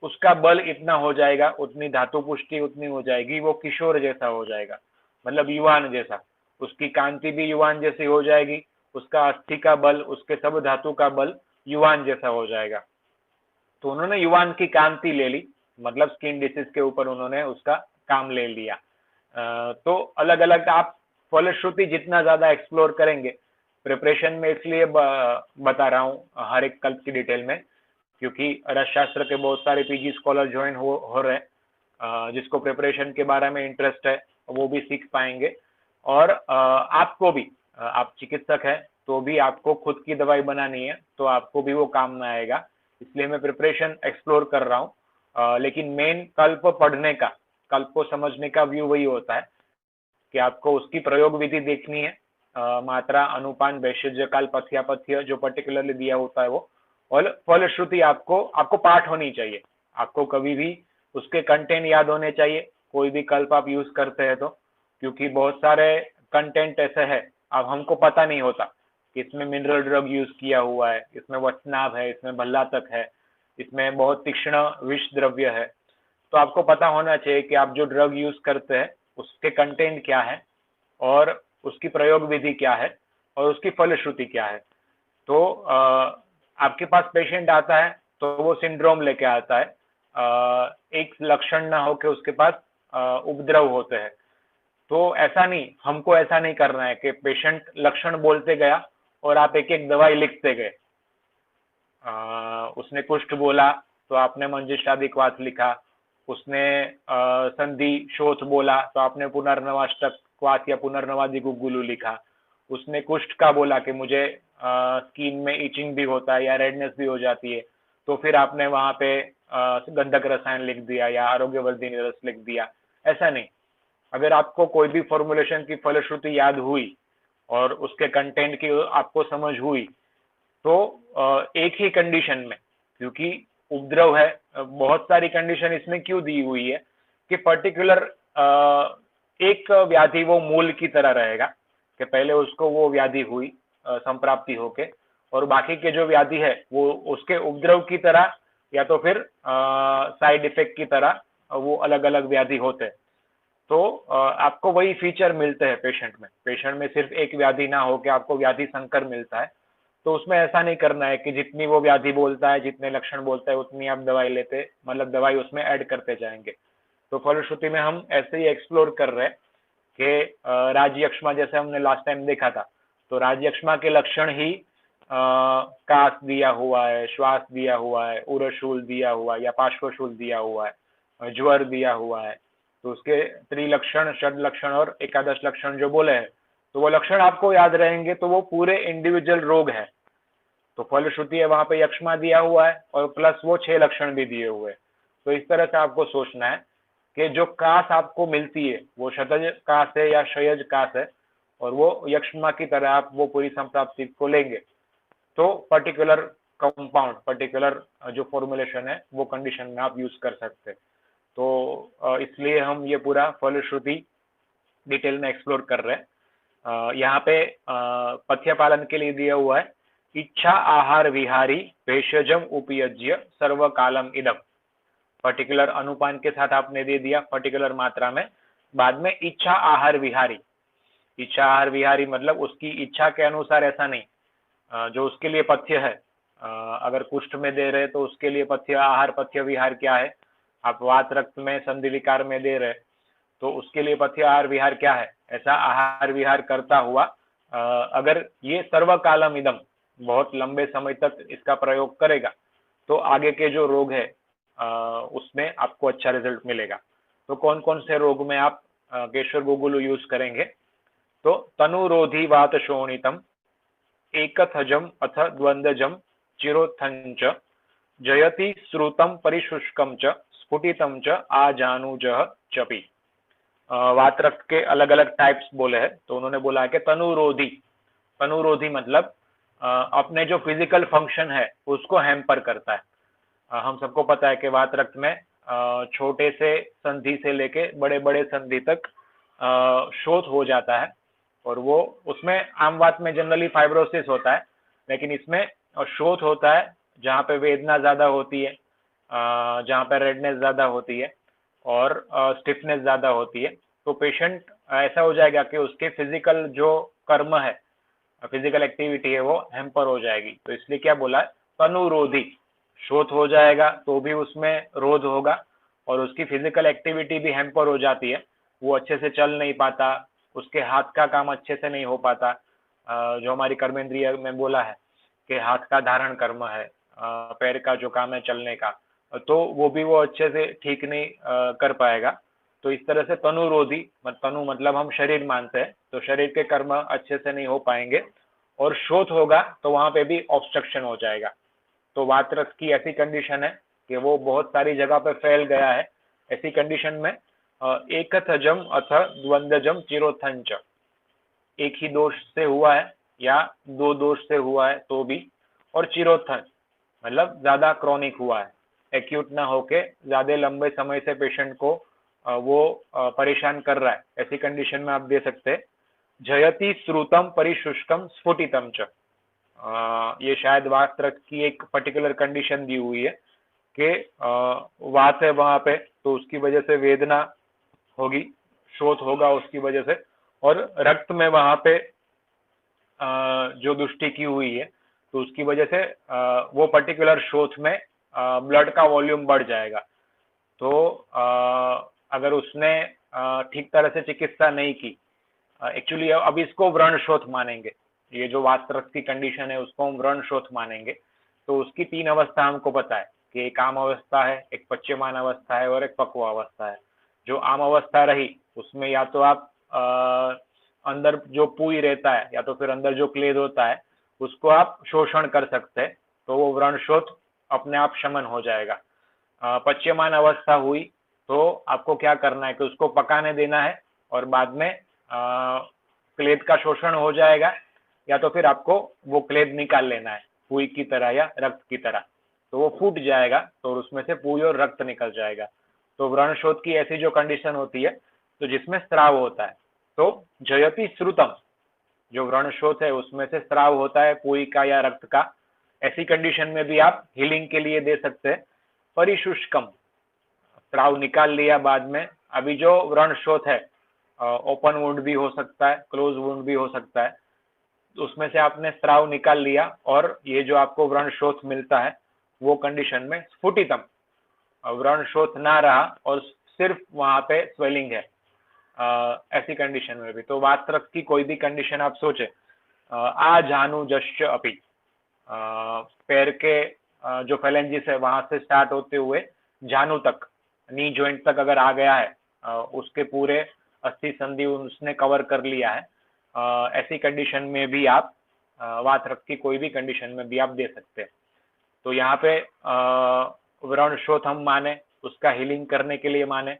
उसका बल इतना हो जाएगा, उतनी धातु पुष्टि उतनी हो जाएगी, वो किशोर जैसा हो जाएगा, मतलब युवान जैसा। उसकी कांति भी युवान जैसी हो जाएगी, उसका अस्थि का बल, उसके सब धातु का बल युवान जैसा हो जाएगा। तो उन्होंने युवान की कांति ले ली, मतलब स्किन डिसीज के ऊपर उन्होंने उसका काम ले लिया। तो अलग अलग आप फलश्रुति जितना ज्यादा एक्सप्लोर करेंगे, प्रिपरेशन में इसलिए बता रहा हूँ हर एक कल्प की डिटेल में, क्योंकि रसशास्त्र के बहुत सारे पीजी स्कॉलर ज्वाइन हो रहे हैं, जिसको प्रिपरेशन के बारे में इंटरेस्ट है वो भी सीख पाएंगे। और आपको भी, आप चिकित्सक हैं तो भी आपको खुद की दवाई बनानी है तो आपको भी वो काम में आएगा, इसलिए मैं प्रिपरेशन एक्सप्लोर कर रहा हूँ। लेकिन मेन कल्प पढ़ने का, कल्प को समझने का व्यू वही होता है कि आपको उसकी प्रयोग विधि देखनी है, मात्रा, अनुपान, वैशेज्य काल, पथ्यापथ्य जो पर्टिकुलरली दिया होता है वो, और फलश्रुति आपको पाठ होनी चाहिए। आपको कभी भी उसके कंटेंट याद होने चाहिए, कोई भी कल्प आप यूज करते हैं तो, क्योंकि बहुत सारे कंटेंट ऐसे है अब हमको पता नहीं होता कि इसमें मिनरल ड्रग यूज किया हुआ है, इसमें वचनाभ है, इसमें भल्लातक है, इसमें बहुत तीक्ष्ण विष द्रव्य है। तो आपको पता होना चाहिए कि आप जो ड्रग यूज करते हैं उसके कंटेंट क्या है और उसकी प्रयोग विधि क्या है और उसकी फलश्रुति क्या है। तो आपके पास पेशेंट आता है तो वो सिंड्रोम लेके आता है, एक लक्षण ना हो कि उसके पास उपद्रव होते हैं। तो ऐसा नहीं, हमको ऐसा नहीं करना है कि पेशेंट लक्षण बोलते गया और आप एक एक दवाई लिखते गए। उसने कुष्ठ बोला तो आपने मंजिष्ठादिक्वाथ लिखा, उसने संधि शोथ बोला तो आपने पुनर्नवाष्टक क्वाथ या पुनर्नवादि गुगुलु लिखा, उसने कुष्ठ का बोला कि मुझे स्किन में इचिंग भी होता है या रेडनेस भी हो जाती है, तो फिर आपने वहां पे गंधक रसायन लिख दिया या आरोग्यवर्धिनी रस लिख दिया। ऐसा नहीं, अगर आपको कोई भी फॉर्मुलेशन की फलश्रुति याद हुई और उसके कंटेंट की आपको समझ हुई तो एक ही कंडीशन में, क्योंकि उपद्रव है, बहुत सारी कंडीशन इसमें क्यों दी हुई है कि पर्टिकुलर एक व्याधि वो मूल की तरह रहेगा कि पहले उसको वो व्याधि हुई संप्राप्ति होके, और बाकी के जो व्याधि है वो उसके उपद्रव की तरह या तो फिर साइड इफेक्ट की तरह वो अलग अलग व्याधि होते हैं। तो आपको वही फीचर मिलते हैं पेशेंट में सिर्फ एक व्याधि ना हो के आपको व्याधि संकर मिलता है। तो उसमें ऐसा नहीं करना है कि जितनी वो व्याधि बोलता है, जितने लक्षण बोलता है उतनी आप दवाई लेते, मतलब दवाई उसमें ऐड करते जाएंगे। तो फलश्रुति में हम ऐसे ही एक्सप्लोर कर रहे हैं कि राजयक्ष्मा जैसे हमने लास्ट टाइम देखा था, तो राजयक्ष्मा के लक्षण ही कास दिया हुआ है, श्वास दिया हुआ है, उरशूल दिया हुआ है या पार्श्वशूल दिया हुआ है, ज्वर दिया हुआ है। तो उसके त्रिलक्षण, षड लक्षण और एकादश लक्षण जो बोले हैं, तो वो लक्षण आपको याद रहेंगे तो वो पूरे इंडिविजुअल रोग है। तो फलश्रुति है वहां पे यक्ष्मा दिया हुआ है और प्लस वो 6 लक्षण भी दिए हुए हैं। तो इस तरह से आपको सोचना है कि जो कास आपको मिलती है वो शतज कास है या क्षयज कास है, और वो यक्ष्मा की तरह आप वो पूरी संप्राप्ति को लेंगे तो पर्टिकुलर कंपाउंड, पर्टिकुलर जो फॉर्मुलेशन है वो कंडीशन में आप यूज कर सकते हैं। तो इसलिए हम ये पूरा फलश्रुति डिटेल में एक्सप्लोर कर रहे हैं। यहाँ पे पथ्य पालन के लिए दिया हुआ है, इच्छा आहार विहारी भेषजम उपयज्य सर्व कालम इदम। पर्टिकुलर अनुपान के साथ आपने दे दिया पर्टिकुलर मात्रा में, बाद में इच्छा आहार विहारी। इच्छा आहार विहारी मतलब उसकी इच्छा के अनुसार, ऐसा नहीं जो उसके लिए पथ्य है। अगर कुष्ठ में दे रहे तो उसके लिए पथ्य आहार पथ्य विहार क्या है, आप वात रक्त में संधि विकार में दे रहे तो उसके लिए पथ्य आहार विहार क्या है? ऐसा आहार विहार करता हुआ अगर ये सर्वकालम इदम बहुत लंबे समय तक इसका प्रयोग करेगा तो आगे के जो रोग है उसमें आपको अच्छा रिजल्ट मिलेगा। तो कौन कौन से रोग में आप केशर गुगुलू यूज करेंगे? तो तनुरोधी वात शोणितम एकथजम अथ द्वंद्वजम चिरोत्थं च जयति श्रुतम परिशुष्कम च स्फुटितम च आजानुजः चपि। वातरक्त के अलग अलग टाइप्स बोले हैं, तो उन्होंने बोला है कि तनुरोधी, तनुरोधी मतलब अपने जो फिजिकल फंक्शन है उसको हैम्पर करता है। हम सबको पता है कि वातरक्त में छोटे से संधि से लेके बड़े बड़े संधि तक शोथ हो जाता है, और वो उसमें आम वात में जनरली फाइब्रोसिस होता है, लेकिन इसमें शोथ होता है जहाँ पे वेदना ज्यादा होती है, जहाँ पे रेडनेस ज्यादा होती है और स्टिफनेस ज्यादा होती है। तो पेशेंट ऐसा हो जाएगा कि उसके फिजिकल जो कर्म है, फिजिकल एक्टिविटी है, वो हैम्पर हो जाएगी। तो इसलिए क्या बोला है? तनुरोधी, शोथ हो जाएगा तो भी उसमें रोध होगा और उसकी फिजिकल एक्टिविटी भी हैम्पर हो जाती है, वो अच्छे से चल नहीं पाता, उसके हाथ का काम अच्छे से नहीं हो पाता। जो हमारी कर्मेंद्रिय में बोला है कि हाथ का धारण कर्म है, पैर का जो काम है चलने का, तो वो भी वो अच्छे से ठीक नहीं कर पाएगा। तो इस तरह से तनुरोधी, तनु मतलब हम शरीर मानते हैं, तो शरीर के कर्म अच्छे से नहीं हो पाएंगे और शोथ होगा तो वहां पे भी ऑब्स्ट्रक्शन हो जाएगा। तो वातरक्त की ऐसी कंडीशन है कि वो बहुत सारी जगह पे फैल गया है। ऐसी कंडीशन में एकथजम अथ द्वंद्वजम चिरोत्थं च, एक ही दोष से हुआ है या दो दोष से हुआ है तो भी, और चिरोत्थन मतलब ज्यादा क्रॉनिक हुआ है, एक्यूट ना होके ज्यादा लंबे समय से पेशेंट को वो परेशान कर रहा है, ऐसी कंडीशन में आप दे सकते हैं जयति श्रुतम परिशुष्कम स्फुटितम च। ये शायद वातरक्त की एक पर्टिकुलर कंडीशन दी हुई है कि वात है वहां पे, तो उसकी वजह से वेदना होगी, शोथ होगा उसकी वजह से, और रक्त में वहां पे जो दुष्टि की हुई है तो उसकी वजह से वो पर्टिकुलर शोथ में ब्लड का वॉल्यूम बढ़ जाएगा। तो अगर उसने ठीक तरह से चिकित्सा नहीं की, एक्चुअली अब इसको व्रण शोथ मानेंगे, ये जो वातरक्त की कंडीशन है उसको हम व्रण शोथ मानेंगे। तो उसकी तीन अवस्था हमको पता है कि एक आम अवस्था है, एक पच्यमान अवस्था है और एक पक्व अवस्था है। जो आम अवस्था रही उसमें या तो आप अंदर जो पुई रहता है या तो फिर अंदर जो क्लेद होता है उसको आप शोषण कर सकते हैं, तो वो व्रण शोथ अपने आप शमन हो जाएगा। पच्यमान अवस्था हुई तो आपको क्या करना है कि उसको पकाने देना है और बाद में क्लेद का शोषण हो जाएगा, या तो फिर आपको वो क्लेद निकाल लेना है पुई की तरह या रक्त की तरह, तो वो फूट जाएगा तो उसमें से पुई और रक्त निकल जाएगा। तो व्रणशोथ की ऐसी जो कंडीशन होती है तो जिसमें स्राव होता है, तो जयति श्रुतम, जो व्रणशोथ है उसमें से स्राव होता है पुई का या रक्त का, ऐसी कंडीशन में भी आप हीलिंग के लिए दे सकते हैं परिशुष्कम, स्राव निकाल लिया बाद में। अभी जो व्रणशोथ है ओपन वुंड भी हो सकता है, क्लोज वुंड भी हो सकता है, उसमें से आपने स्राव निकाल लिया और ये जो आपको व्रणशोथ मिलता है वो कंडीशन में स्फुटितम, व्रणशोथ ना रहा और सिर्फ वहां पे स्वेलिंग है, ऐसी कंडीशन में भी। तो वातरक्त की कोई भी कंडीशन आप सोचे, आजानुजश्च अपि, पैर के जो फेलेंजिस है वहां से स्टार्ट होते हुए जानु तक, नी जॉइंट तक अगर आ गया है, उसके पूरे अस्थि संधि उसने कवर कर लिया है, ऐसी कंडीशन में भी आप वातरक्त की कोई भी कंडीशन में भी आप दे सकते हैं। तो यहाँ पे व्रण शोथ हम माने, उसका हीलिंग करने के लिए माने।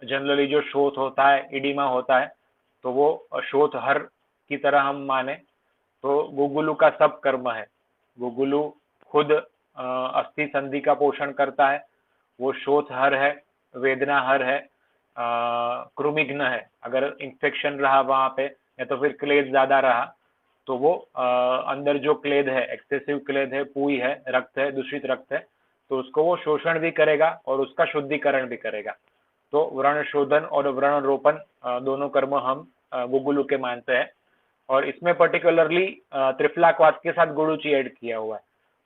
जनरली जो शोथ होता है, इडिमा होता है, तो वो शोथ हर की तरह हम माने। तो गुगुलू का सब कर्म है, गुगुलू खुद अस्थि संधि का पोषण करता है, वो शोथ हर है, वेदना हर है, कृमिघ्न है, अगर इंफेक्शन रहा वहां पे या तो फिर क्लेद ज्यादा रहा तो वो अंदर जो क्लेद है, एक्सेसिव क्लेद है, पुई है, रक्त है, दूषित रक्त है, तो उसको वो शोषण भी करेगा और उसका शुद्धिकरण भी करेगा। तो व्रण शोधन और व्रण रोपण दोनों कर्म हम गुगुलू के मानते हैं, और इसमें पर्टिकुलरली त्रिफलाक्वाथ के साथ गुडुची ऐड किया हुआ है।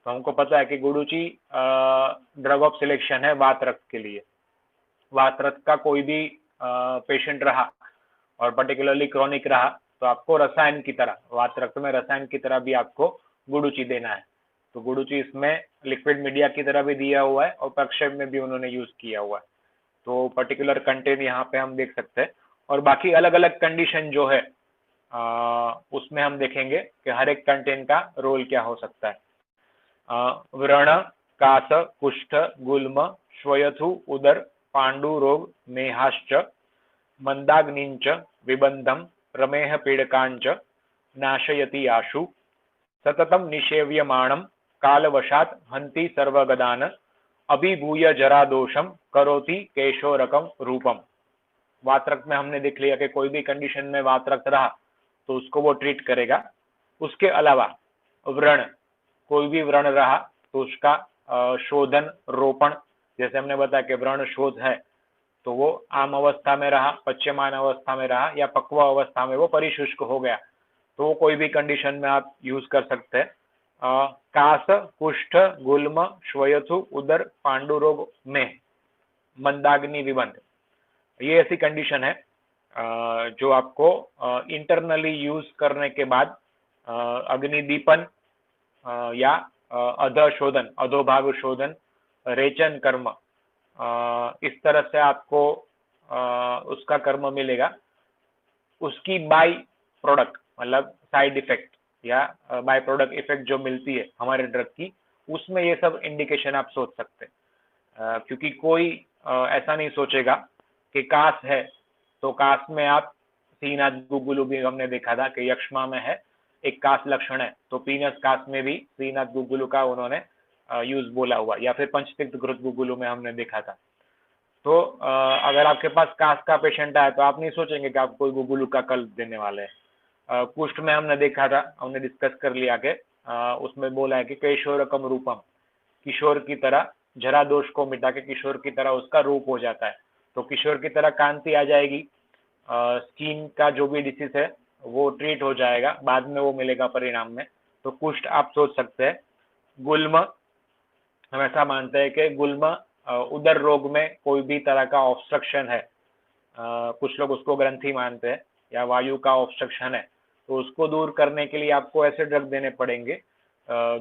तो हमको पता है कि गुडुची ड्रग ऑफ सिलेक्शन है वातरक्त के लिए। वातरक्त का कोई भी पेशेंट रहा और पर्टिकुलरली क्रॉनिक रहा तो आपको रसायन की तरह, वात रक्त में रसायन की तरह भी आपको गुडुचि देना है। तो गुडुचि इसमें लिक्विड मीडिया की तरह भी दिया हुआ है और प्रक्षेप में भी उन्होंने यूज किया हुआ है। तो पर्टिकुलर कंटेंट यहाँ पे हम देख सकते हैं और बाकी अलग अलग कंडीशन जो है उसमें हम देखेंगे कि हर एक कंटेंट का रोल क्या हो सकता है। व्रण, कास, कुष्ठ, गुल्म, श्वयथु, उदर, पांडु रोग, मेहाश्च, मंदाग्निंच, विबंधम, प्रमेह पीड़कांच नाशयति आशु, सततम निषेव्यमाणम कालवशात हंति सर्वगदान, अभिभूय जरादोषम करोति केशोरकम रूपम। वात्रक में हमने देख लिया कि कोई भी कंडीशन में वात्रक रहा तो उसको वो ट्रीट करेगा। उसके अलावा व्रण, कोई भी व्रण रहा तो उसका शोधन, रोपण, जैसे हमने बताया कि व्रण शोध है तो वो आम अवस्था में रहा, पच्यमान अवस्था में रहा या पक्व अवस्था में वो परिशुष्क हो गया तो कोई भी कंडीशन में आप यूज कर सकते हैं। कास, कुष्ठ, गुल्म, श्वयथु, उदर, पांडुरोग में मंदाग्नि विबंध, ये ऐसी कंडीशन है जो आपको इंटरनली यूज करने के बाद अग्निदीपन या अधशोधन, अधोभाग शोधन, रेचन कर्म, इस तरह से आपको उसका कर्म मिलेगा। उसकी बाय प्रोडक्ट मतलब साइड इफेक्ट या बाय प्रोडक्ट इफेक्ट जो मिलती है हमारे ड्रग की, उसमें ये सब इंडिकेशन आप सोच सकते हैं। क्योंकि कोई ऐसा नहीं सोचेगा कि कास है तो कास में आप सीनाथ गुगुलु भी हमने देखा था कि यक्ष्मा में है एक कास लक्षण है तो पीनस कास में भी श्रीनाथ गुगुलु का उन्होंने यूज बोला हुआ, या फिर पंचतिक्त घृत गुगुलु में हमने देखा था। तो अगर आपके पास कास का पेशेंट आए तो आप नहीं सोचेंगे कि आप कोई गुगुलु का कल्प देने वाले हैं। कुष्ठ में हमने देखा था, हमने डिस्कस कर लिया कि उसमें बोला है कि किशोरकम रूपम, किशोर की तरह जरा दोष को मिटा के किशोर की तरह उसका रूप हो जाता है। तो किशोर की तरह कांति आ जाएगी, स्किन का जो भी डिसीज है वो ट्रीट हो जाएगा, बाद में वो मिलेगा परिणाम में। तो कुष्ठ आप सोच सकते हैं। गुल्म, हम ऐसा मानते हैं कि गुल्म उदर रोग में कोई भी तरह का ऑब्स्ट्रक्शन है, कुछ लोग उसको ग्रंथि मानते हैं या वायु का ऑब्स्ट्रक्शन है, तो उसको दूर करने के लिए आपको ऐसे ड्रग देने पड़ेंगे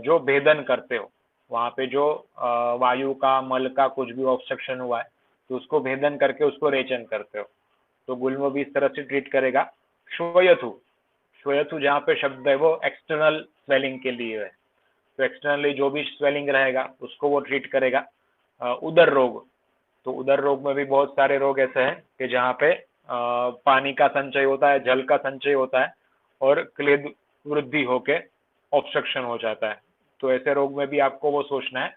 जो भेदन करते हो। वहाँ पे जो वायु का, मल का कुछ भी ऑब्स्ट्रक्शन हुआ है तो उसको भेदन करके उसको रेचन करते हो। तो गुल्म भी इस तरह से ट्रीट करेगा। श्वयथु, श्वयथु जहाँ पे शब्द है वो एक्सटर्नल स्वेलिंग के लिए है, तो एक्सटर्नली जो भी स्वेलिंग रहेगा उसको वो ट्रीट करेगा। उदर रोग, तो उदर रोग में भी बहुत सारे रोग ऐसे हैं कि जहाँ पे पानी का संचय होता है, जल का संचय होता है और क्लेद वृद्धि होके ऑब्स्ट्रक्शन हो जाता है। तो ऐसे रोग में भी आपको वो सोचना है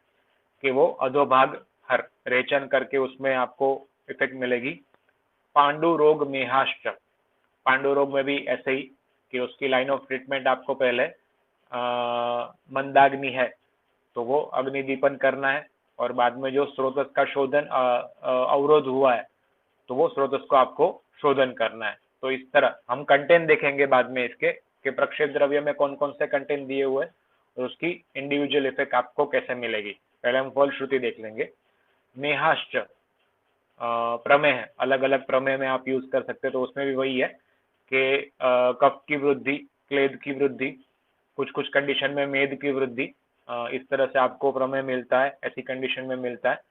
कि वो अधोभाग हर रेचन करके उसमें आपको इफेक्ट मिलेगी। पांडु रोग मेहाश्च, पांडु रोग में भी ऐसे ही कि उसकी लाइन ऑफ ट्रीटमेंट आपको पहले मंदाग्नि है तो वो अग्निदीपन करना है और बाद में जो स्रोतस का शोधन अवरोध हुआ है तो वो स्रोतस को आपको शोधन करना है। तो इस तरह हम कंटेंट देखेंगे बाद में इसके कि प्रक्षेप द्रव्य में कौन कौन से कंटेंट दिए हुए और उसकी इंडिविजुअल इफेक्ट आपको कैसे मिलेगी। पहले हम फलश्रुति देख लेंगे। मेहाश्च, प्रमेह, अलग अलग प्रमेह में आप यूज कर सकते हैं, तो उसमें भी वही है कि कफ की वृद्धि, क्लेद की वृद्धि, कुछ कुछ कंडीशन में मेद की वृद्धि, इस तरह से आपको प्रमेय मिलता है, ऐसी कंडीशन में मिलता है।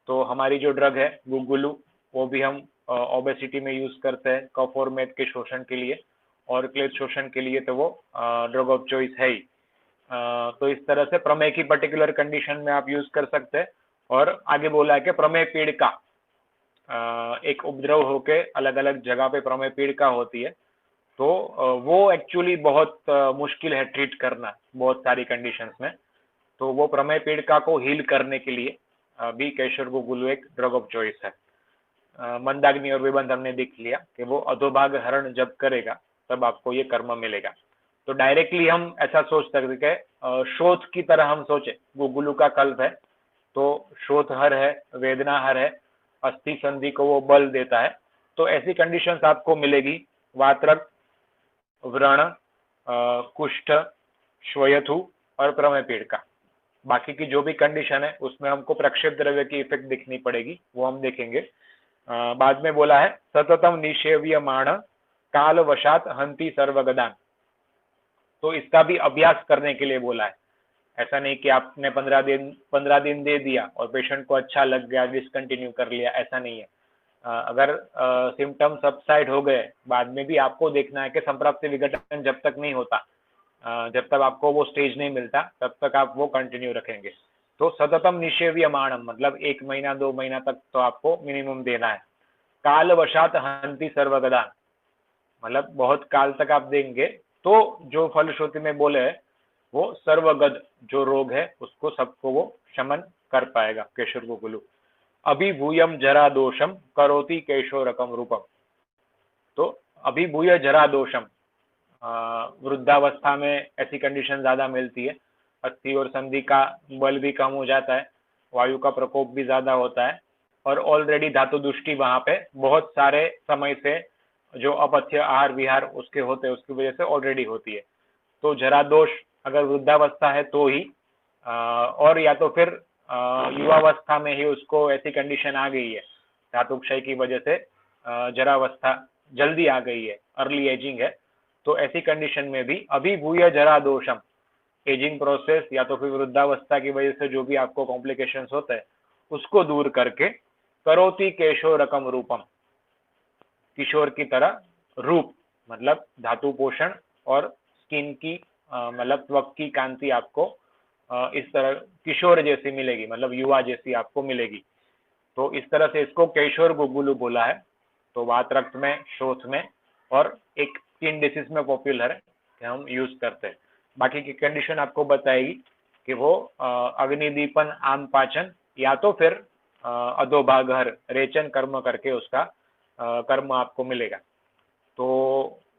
तो हमारी जो ड्रग है गुगुलु वो भी हम ओबेसिटी में यूज करते हैं कफ और मेद के शोषण के लिए, और क्लेद शोषण के लिए तो वो ड्रग ऑफ चॉइस है ही। तो इस तरह से प्रमेय की पर्टिकुलर कंडीशन में आप यूज कर सकते हैं। और आगे बोला है कि प्रमेय पीड़िका, एक उपद्रव होके अलग अलग जगह पे प्रमेय पीड़िका होती है, तो वो एक्चुअली बहुत मुश्किल है ट्रीट करना बहुत सारी कंडीशंस में। तो वो प्रमेय पीड़िका को हील करने के लिए भी केशर गुगुलु एक ड्रग ऑफ चॉइस है। मंदाग्नि और विबंध हमने देख लिया कि वो अधोभाग हरण जब करेगा तब आपको ये कर्म मिलेगा। तो डायरेक्टली हम ऐसा सोच सकते हैं, शोथ की तरह हम सोचे, गुगुलु का कल्प है तो शोथ हर है, वेदना हर है, अस्थि संधि को वो बल देता है। तो ऐसी कंडीशंस आपको मिलेगी वात्रक, व्रण, कुष्ठ, श्वयथु और प्रमेय पीड़िका। बाकी की जो भी कंडीशन है उसमें हमको प्रक्षेप द्रव्य की इफेक्ट दिखनी पड़ेगी, वो हम देखेंगे। बाद में बोला है सततम निषेव्यमाण कालवशात हंति सर्वगदान। तो इसका भी अभ्यास करने के लिए बोला है। ऐसा नहीं कि आपने 15 दिन दे दिया और पेशेंट को अच्छा लग गया, डिसकंटिन्यू कर लिया, ऐसा नहीं है। अगर सिम्टम सबसाइड हो गए, बाद में भी आपको देखना है कि संप्राप्ति विघटन जब तक नहीं होता, जब तक आपको वो स्टेज नहीं मिलता, तब तक आप वो कंटिन्यू रखेंगे। तो सततम निषेव्यमाणम मतलब 1 महीना 2 महीना तक तो आपको मिनिमम देना है। कालवशात हंति सर्वगदान मतलब बहुत काल तक आप देंगे तो जो फलश्रुति में बोले है वो सर्वगद जो रोग है उसको सबको वो शमन कर पाएगा केशर गुगुलु। अभिभूयम जरा दोषम करोति केशोरकम रूपम। तो अभिभूय जरा दोषम, वृद्धावस्था में ऐसी कंडीशन ज्यादा मिलती है। अस्थि और संधि का बल भी कम हो जाता है, वायु का प्रकोप भी ज्यादा होता है और ऑलरेडी धातु दुष्टि वहां पे बहुत सारे समय से जो अपथ्य आहार विहार उसके होते हैं उसकी वजह से ऑलरेडी होती है। तो जरा दोष अगर वृद्धावस्था है तो ही और या तो फिर युवावस्था में ही उसको ऐसी कंडीशन आ गई है, धातु क्षय की वजह से जरावस्था जल्दी आ गई है, अर्ली एजिंग है, तो ऐसी कंडीशन में भी अभिभूय जरा दोषम, एजिंग प्रोसेस या तो फिर वृद्धावस्था की वजह से जो भी आपको कॉम्प्लिकेशंस होते हैं उसको दूर करके करोति केशोरकम रूपम, किशोर की तरह रूप मतलब धातु पोषण और स्किन की मतलब त्वक की कांति आपको इस तरह किशोर जैसी मिलेगी, मतलब युवा जैसी आपको मिलेगी। तो इस तरह से इसको केशोर गुगुलु बोला है। तो वात रक्त में, शोथ में और एक स्किन डिसीज में पॉपुलर है कि हम यूज करते हैं। बाकी की कंडीशन आपको बताएगी कि वो अग्निदीपन आम पाचन या तो फिर अधोभागहर रेचन कर्म करके उसका कर्म आपको मिलेगा। तो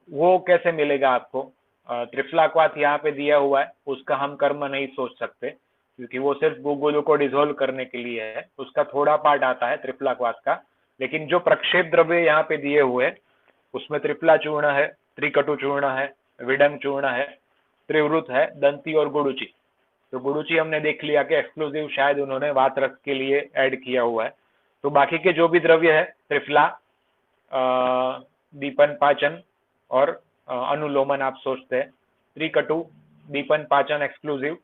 वो कैसे मिलेगा आपको? त्रिफलाक्वाथ यहाँ पे दिया हुआ है, उसका हम कर्म नहीं सोच सकते क्योंकि वो सिर्फ गुगुलु को डिसोल्व करने के लिए है, उसका थोड़ा पार्ट आता है त्रिफलाक्वाथ का। लेकिन जो प्रक्षेप द्रव्य यहाँ पे दिए हुए हैं उसमें त्रिफला चूर्ण है, त्रिकटु चूर्ण है, विडंग चूर्ण है, त्रिवृत है, दंती और गुड़ुचि। तो गुड़ुचि हमने देख लिया कि एक्सक्लूसिव शायद उन्होंने वात रक्त के लिए ऐड किया हुआ है। तो बाकी के जो भी द्रव्य है त्रिफला, दीपन पाचन और अनुलोमन आप सोचते हैं, त्रिकटु दीपन पाचन एक्सक्लूसिव,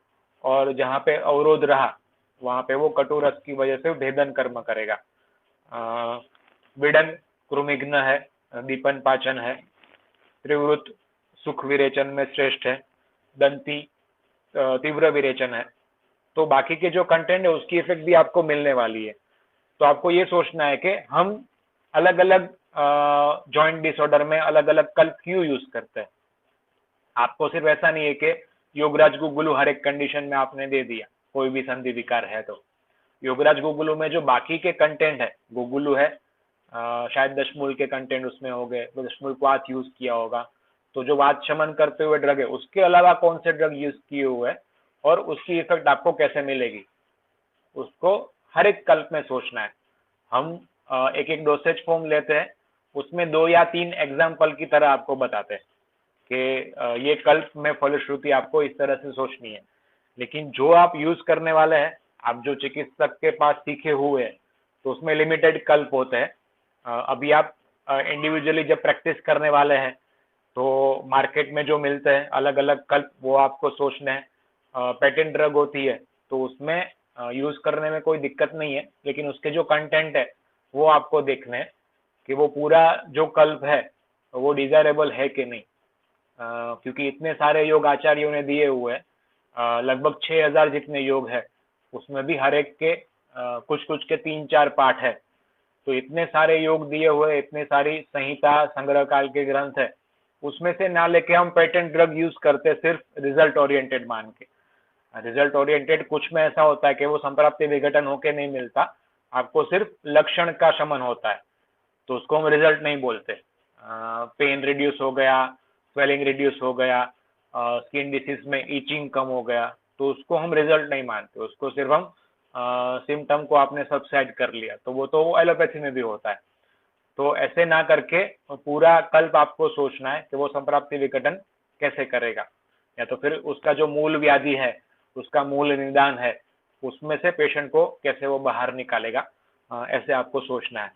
और जहाँ पे अवरोध रहा वहां पे वो कटु रस की वजह से भेदन कर्म करेगा। विडन कृमिघ्न है, दीपन पाचन है, त्रिवृत सुख विरेचन में श्रेष्ठ है, दंती तीव्र विरेचन है। तो बाकी के जो कंटेंट है उसकी इफेक्ट भी आपको मिलने वाली है। तो आपको ये सोचना है कि हम अलग अलग जॉइंट डिसऑर्डर में अलग अलग कल्प क्यों यूज करते हैं। आपको सिर्फ ऐसा नहीं है कि योगराज गुगुलु हर एक कंडीशन में आपने दे दिया, कोई भी संधि विकार है तो योगराज गुगुलु में जो बाकी के कंटेंट है, गुगुलु है शायद दशमूल के कंटेंट उसमें हो गए, तो दशमूल क्वाथ यूज किया होगा, तो जो वात शमन करते हुए ड्रग है उसके अलावा कौन से ड्रग यूज किए हुए हैं और उसकी इफेक्ट आपको कैसे मिलेगी, उसको हर एक कल्प में सोचना है। हम एक एक डोसेज फॉर्म लेते हैं, उसमें 2 या 3 एग्जाम्पल की तरह आपको बताते हैं कि ये कल्प में फलश्रुति आपको इस तरह से सोचनी है। लेकिन जो आप यूज करने वाले हैं, आप जो चिकित्सक के पास सीखे हुए हैं, तो उसमें लिमिटेड कल्प होते हैं। अभी आप इंडिविजुअली जब प्रैक्टिस करने वाले हैं तो मार्केट में जो मिलते हैं अलग अलग कल्प वो आपको सोचने हैं। पेटेंट ड्रग होती है तो उसमें यूज करने में कोई दिक्कत नहीं है, लेकिन उसके जो कंटेंट है वो आपको देखने हैं कि वो पूरा जो कल्प है वो डिजायरेबल है कि नहीं। क्योंकि इतने सारे योग आचार्यों ने दिए हुए हैं, लगभग 6000 जितने योग है, उसमें भी हर एक के कुछ कुछ के 3-4 पाठ है। तो इतने सारे योग दिए हुए, इतने सारी संहिता संग्रह काल के ग्रंथ है, उसमें से ना लेके हम पेटेंट ड्रग यूज करते सिर्फ रिजल्ट ओरिएंटेड मान के। रिजल्ट ओरिएंटेड कुछ में ऐसा होता है कि वो संप्राप्ति विघटन होके नहीं मिलता, आपको सिर्फ लक्षण का शमन होता है, तो उसको हम रिजल्ट नहीं बोलते। पेन रिड्यूस हो गया, स्वेलिंग रिड्यूस हो गया, स्किन डिसीज में ईचिंग कम हो गया, तो उसको हम रिजल्ट नहीं मानते, उसको सिर्फ हम सिम्टम को आपने सबसाइड कर लिया, तो वो तो एलोपैथी में भी होता है। तो ऐसे ना करके पूरा कल्प आपको सोचना है कि वो संप्राप्ति विघटन कैसे करेगा, या तो फिर उसका जो मूल व्याधि है, उसका मूल निदान है, उसमें से पेशेंट को कैसे वो बाहर निकालेगा, ऐसे आपको सोचना है।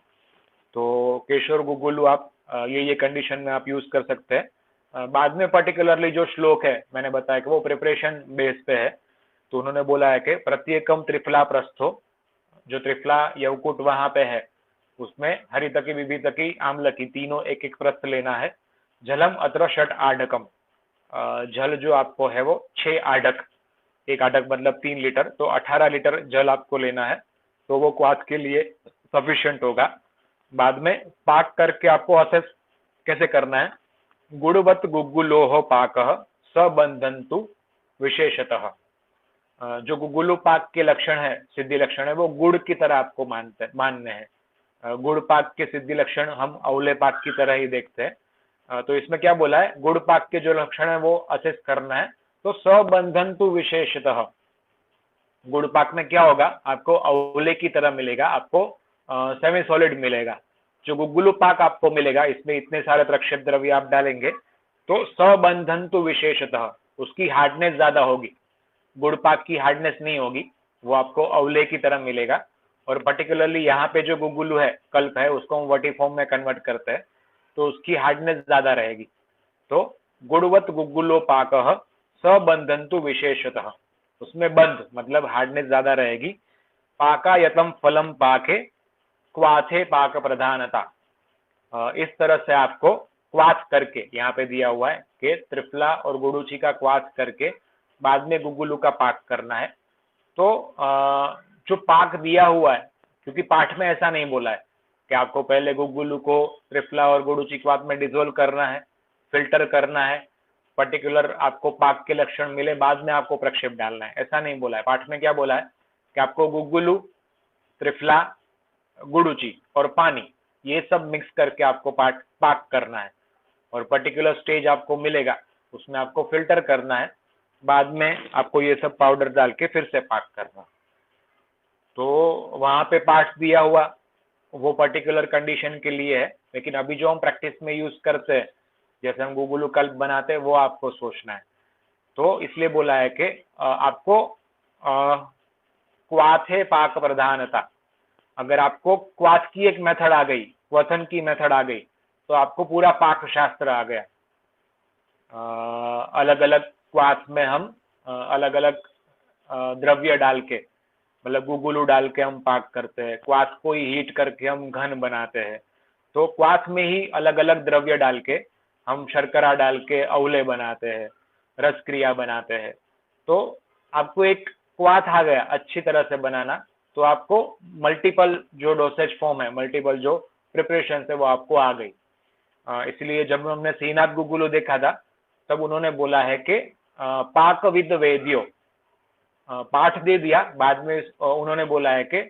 तो केशर गुगुलू आप ये कंडीशन में आप यूज कर सकते हैं। बाद में पर्टिकुलरली जो श्लोक है मैंने बताया कि वो प्रिपरेशन बेस पे है। तो उन्होंने बोला है कि प्रत्येकम त्रिफला प्रस्थो, जो त्रिफला यवकुट वहां पे है उसमें हरितकी विभितकी आम्लकी तीनों एक एक प्रस्थ लेना है। जलम अत्र षट आढ़कम, जल जो आपको है वो 6 आढ़क, एक आढ़क मतलब 3 लीटर, तो 18 लीटर जल आपको लेना है, तो वो क्वाथ के लिए सफिशिएंट होगा। बाद में पाक करके आपको असेस कैसे करना है। गुड़वत गुग्गुलोह पाक सबंधंतु विशेषतः, जो गुगुलू पाक के लक्षण है, सिद्धि लक्षण है, वो गुड़ की तरह आपको मानने हैं। गुड़ पाक के सिद्धि लक्षण हम अवले पाक की तरह ही देखते हैं। तो इसमें क्या बोला है, गुड़ पाक के जो लक्षण है वो असेस करना है। तो सबंधन तो विशेषतः गुड़ पाक में क्या होगा, आपको अवले की तरह मिलेगा, आपको सेमी सॉलिड मिलेगा। जो गुगुलू पाक आपको मिलेगा इसमें इतने सारे प्रक्षेप द्रव्य आप डालेंगे तो सबंधन तो विशेषतः उसकी हार्डनेस ज्यादा होगी, गुड़ पाक की हार्डनेस नहीं होगी, वो आपको अवले की तरह मिलेगा। और पर्टिकुलरली यहाँ पे जो गुगुलू है, कल्प है, उसको हम वटी फॉर्म में कन्वर्ट करते हैं तो उसकी हार्डनेस ज्यादा रहेगी। तो गुड़वत गुगुलो पाक सबंधंतु विशेषतः, उसमें बंध मतलब हार्डनेस ज्यादा रहेगी। पाकायतम फलम पाके क्वाथे पाक प्रधानता, इस तरह से आपको क्वाथ करके, यहाँ पे दिया हुआ है कि त्रिफला और गुड़ूची का क्वाथ करके बाद में गुगुलू का पाक करना है। तो जो पाक दिया हुआ है, क्योंकि पाठ में ऐसा नहीं बोला है कि आपको पहले गुगुलू को त्रिफला और गुड़ूची क्वाथ में डिजोल्व करना है, फिल्टर करना है, पर्टिकुलर आपको पाक के लक्षण मिले बाद में आपको प्रक्षेप डालना है, ऐसा नहीं बोला है। पाठ में क्या बोला है कि आपको गुगुलू, त्रिफला, गुड़ूची और पानी ये सब मिक्स करके आपको पाक करना है, और पर्टिकुलर स्टेज आपको मिलेगा उसमें आपको फिल्टर करना है, बाद में आपको ये सब पाउडर डाल के फिर से पाक करना। तो वहां पे पार्ट्स दिया हुआ वो पर्टिकुलर कंडीशन के लिए है, लेकिन अभी जो हम प्रैक्टिस में यूज करते हैं, जैसे हम गुगुलू कल्प बनाते हैं, वो आपको सोचना है। तो इसलिए बोला है कि आपको क्वाथे पाक प्रधानता, अगर आपको क्वाथ की एक मेथड आ गई, क्वथन की मेथड आ गई, तो आपको पूरा पाक शास्त्र आ गया। अलग अलग क्वाथ में हम अलग अलग द्रव्य डाल के, मतलब गुगुलू डाल के हम पाक करते हैं, क्वाथ को ही हीट करके हम घन बनाते हैं। तो क्वाथ में ही अलग अलग द्रव्य डाल के हम शर्करा डाल के अवले बनाते हैं, रस क्रिया बनाते हैं। तो आपको एक क्वाथ आ गया अच्छी तरह से बनाना, तो आपको मल्टीपल जो डोसेज फॉर्म है, मल्टीपल जो प्रिपरेशन है वो आपको आ गई। इसलिए जब हमने श्रीनाथ गुगुलू देखा था तब उन्होंने बोला है कि पाक विद वेद्यो, पाठ दे दिया, बाद में उन्होंने बोला है कि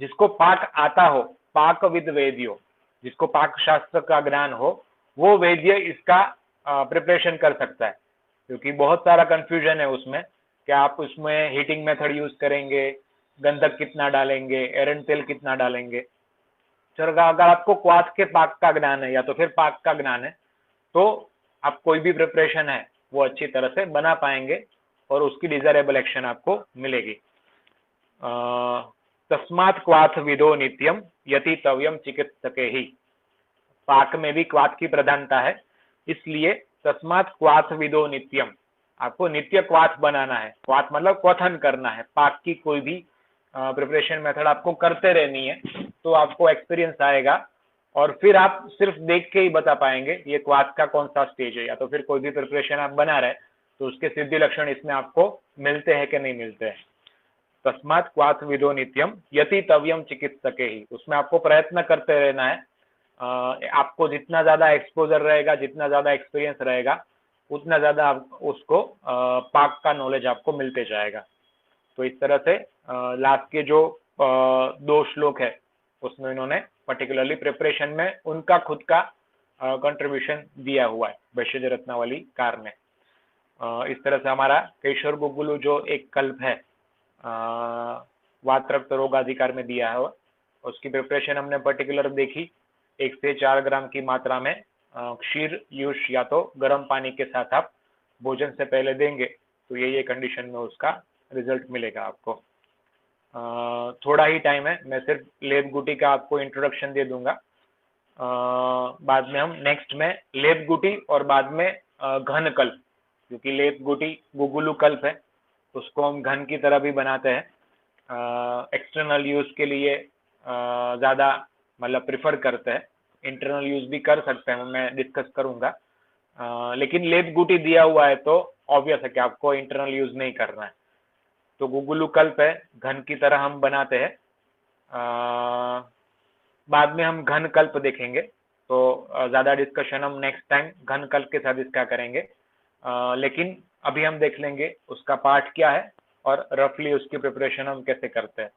जिसको पाक आता हो, पाक विद वेद्यो, जिसको पाक शास्त्र का ज्ञान हो, वो वेद्य इसका प्रिपरेशन कर सकता है। क्योंकि बहुत सारा कंफ्यूजन है उसमें कि आप उसमें हीटिंग मेथड यूज करेंगे, गंधक कितना डालेंगे, एरंड तेल कितना डालेंगे। चलो अगर आपको क्वाथ के पाक का ज्ञान है या तो फिर पाक का ज्ञान है, तो आप कोई भी प्रिपरेशन है वो अच्छी तरह से बना पाएंगे और उसकी डिजायरेबल एक्शन आपको मिलेगी। तस्मात् क्वाथ विदो नित्यम यति तव्यम चिकित्सके ही, पाक में भी क्वाथ की प्रधानता है, इसलिए तस्मात् क्वाथ विदो नित्यम, आपको नित्य क्वाथ बनाना है। क्वाथ मतलब क्वथन करना है, पाक की कोई भी प्रिपरेशन मेथड आपको करते रहनी है, तो आपको एक्सपीरियंस आएगा और फिर आप सिर्फ देख के ही बता पाएंगे ये क्वाथ का कौन सा स्टेज है। या तो फिर कोई भी प्रिपरेशन आप बना रहे तो उसके सिद्धि लक्षण इसमें आपको मिलते हैं कि नहीं मिलते हैं। तस्मात् क्वाथ विदो नित्यम यति तव्यम चिकित्सके ही, उसमें आपको प्रयत्न करते रहना है। आपको जितना ज्यादा एक्सपोजर रहेगा, जितना ज्यादा एक्सपीरियंस रहेगा, उतना ज्यादा उसको पाक का नॉलेज आपको मिलते जाएगा। तो इस तरह से लास्ट के जो 2 श्लोक है उसमें इन्होंने पर्टिकुलरली प्रिपरेशन में उनका खुद का कंट्रीब्यूशन दिया हुआ है वैश्य रत्नावली कार में। इस तरह से हमारा केशर गुगुलू जो एक कल्प है वात रक्त रोग अधिकार में दिया है, उसकी प्रिपरेशन हमने पर्टिकुलर देखी। 1 से 4 ग्राम की मात्रा में क्षीर यूष या तो गर्म पानी के साथ आप भोजन से पहले देंगे तो ये कंडीशन में उसका रिजल्ट मिलेगा आपको। थोड़ा ही टाइम है, मैं सिर्फ लेब गुटी का आपको इंट्रोडक्शन दे दूंगा। बाद में हम नेक्स्ट में लेप गुटी और बाद में घन कल्प, क्योंकि लेप गुटी गुगुलू कल्प है, उसको हम घन की तरह भी बनाते हैं। एक्सटर्नल यूज के लिए ज़्यादा मतलब प्रिफर करते हैं, इंटरनल यूज भी कर सकते हैं, मैं डिस्कस करूंगा। लेकिन लेप गुटी दिया हुआ है तो ऑब्वियस है कि आपको इंटरनल यूज नहीं करना है। तो गुगुलू कल्प है, घन की तरह हम बनाते हैं। बाद में हम घन कल्प देखेंगे, तो ज़्यादा डिस्कशन हम नेक्स्ट टाइम घन कल्प के साथ इसका करेंगे। लेकिन अभी हम देख लेंगे उसका पार्ट क्या है और रफली उसकी प्रिपरेशन हम कैसे करते हैं।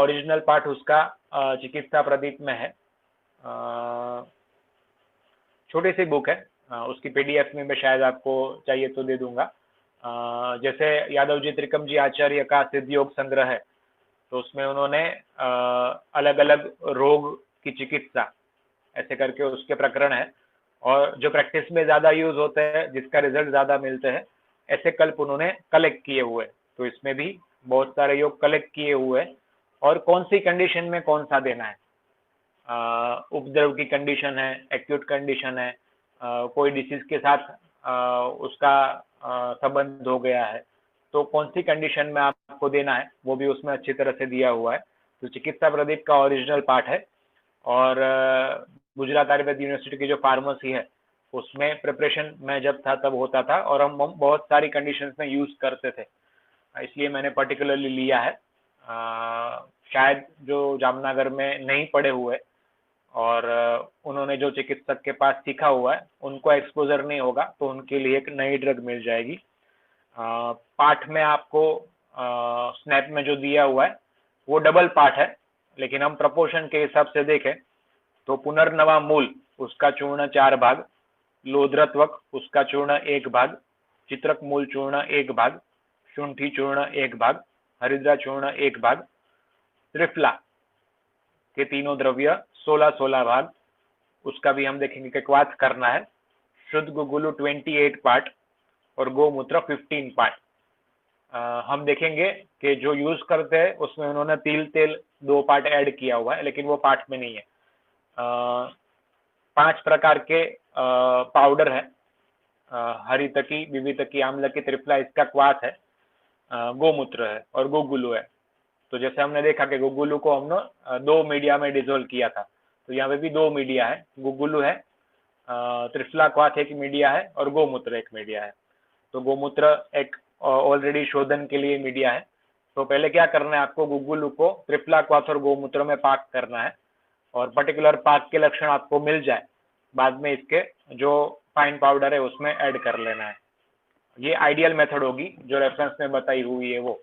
ओरिजिनल पार्ट उसका चिकित्सा प्रदीप में है, छोटी सी बुक है, उसकी पीडीएफ में मैं शायद आपको चाहिए तो दे दूंगा। जैसे यादव जी त्रिकम जी आचार्य का सिद्ध योग संग्रह है, तो उसमें उन्होंने अलग अलग रोग की चिकित्सा ऐसे करके उसके प्रकरण है, और जो प्रैक्टिस में ज़्यादा यूज होते हैं, जिसका रिजल्ट ज़्यादा मिलते हैं, ऐसे कल्प उन्होंने कलेक्ट किए हुए। तो इसमें भी बहुत सारे योग कलेक्ट किए हुए और कौन सी कंडीशन में कौन सा देना है, उपद्रव की कंडीशन है, एक्यूट कंडीशन है, कोई डिसीज के साथ उसका संबंध हो गया है, तो कौन सी कंडीशन में आपको देना है वो भी उसमें अच्छी तरह से दिया हुआ है। तो चिकित्सा प्रदीप का ओरिजिनल पार्ट है, और गुजरात आयुर्वेद यूनिवर्सिटी की जो फार्मेसी है उसमें प्रिपरेशन में जब था तब होता था, और हम बहुत सारी कंडीशंस में यूज करते थे, इसलिए मैंने पर्टिकुलरली लिया है। शायद जो जामनगर में नहीं पढ़े हुए और उन्होंने जो चिकित्सक के पास सीखा हुआ है उनको एक्सपोजर नहीं होगा, तो उनके लिए एक नई ड्रग मिल जाएगी। पाठ में आपको स्नैप में जो दिया हुआ है वो डबल पाठ है, लेकिन हम प्रपोर्शन के हिसाब से देखें तो पुनर्नवा मूल उसका चूर्ण 4 भाग, लोद्रत्वक उसका चूर्ण 1 भाग, चित्रक मूल चूर्ण 1 भाग, शुंठी चूर्ण 1 भाग, हरिद्रा चूर्ण 1 भाग, त्रिफला के तीनों द्रव्य 16-16 भाग, उसका भी हम देखेंगे कि क्वाथ करना है। शुद्ध गुगुलू 28 पार्ट और गोमूत्र 15 पार्ट। हम देखेंगे कि जो यूज करते हैं उसमें उन्होंने तिल तेल 2 पार्ट ऐड किया हुआ है, लेकिन वो पार्ट में नहीं है। 5 प्रकार के पाउडर है, हरितकी, विवितकी, आम्लकी, त्रिफला इसका क्वाथ है, गोमूत्र है और गुगुलू है। तो जैसे हमने देखा कि गुगुलू को हमने 2 मीडिया में डिजोल्व किया था, तो यहाँ पे भी 2 मीडिया है, गुगुलू है, त्रिफला क्वाथ एक मीडिया है और गोमूत्र एक मीडिया है। तो गोमूत्र एक ऑलरेडी शोधन के लिए मीडिया है। तो पहले क्या करना है, आपको गुगुलू को त्रिफला क्वाथ और गोमूत्र में पाक करना है, और पर्टिकुलर पाक के लक्षण आपको मिल जाए, बाद में इसके जो फाइन पाउडर है उसमें ऐड कर लेना है। ये आइडियल मेथड होगी जो रेफरेंस में बताई हुई है। वो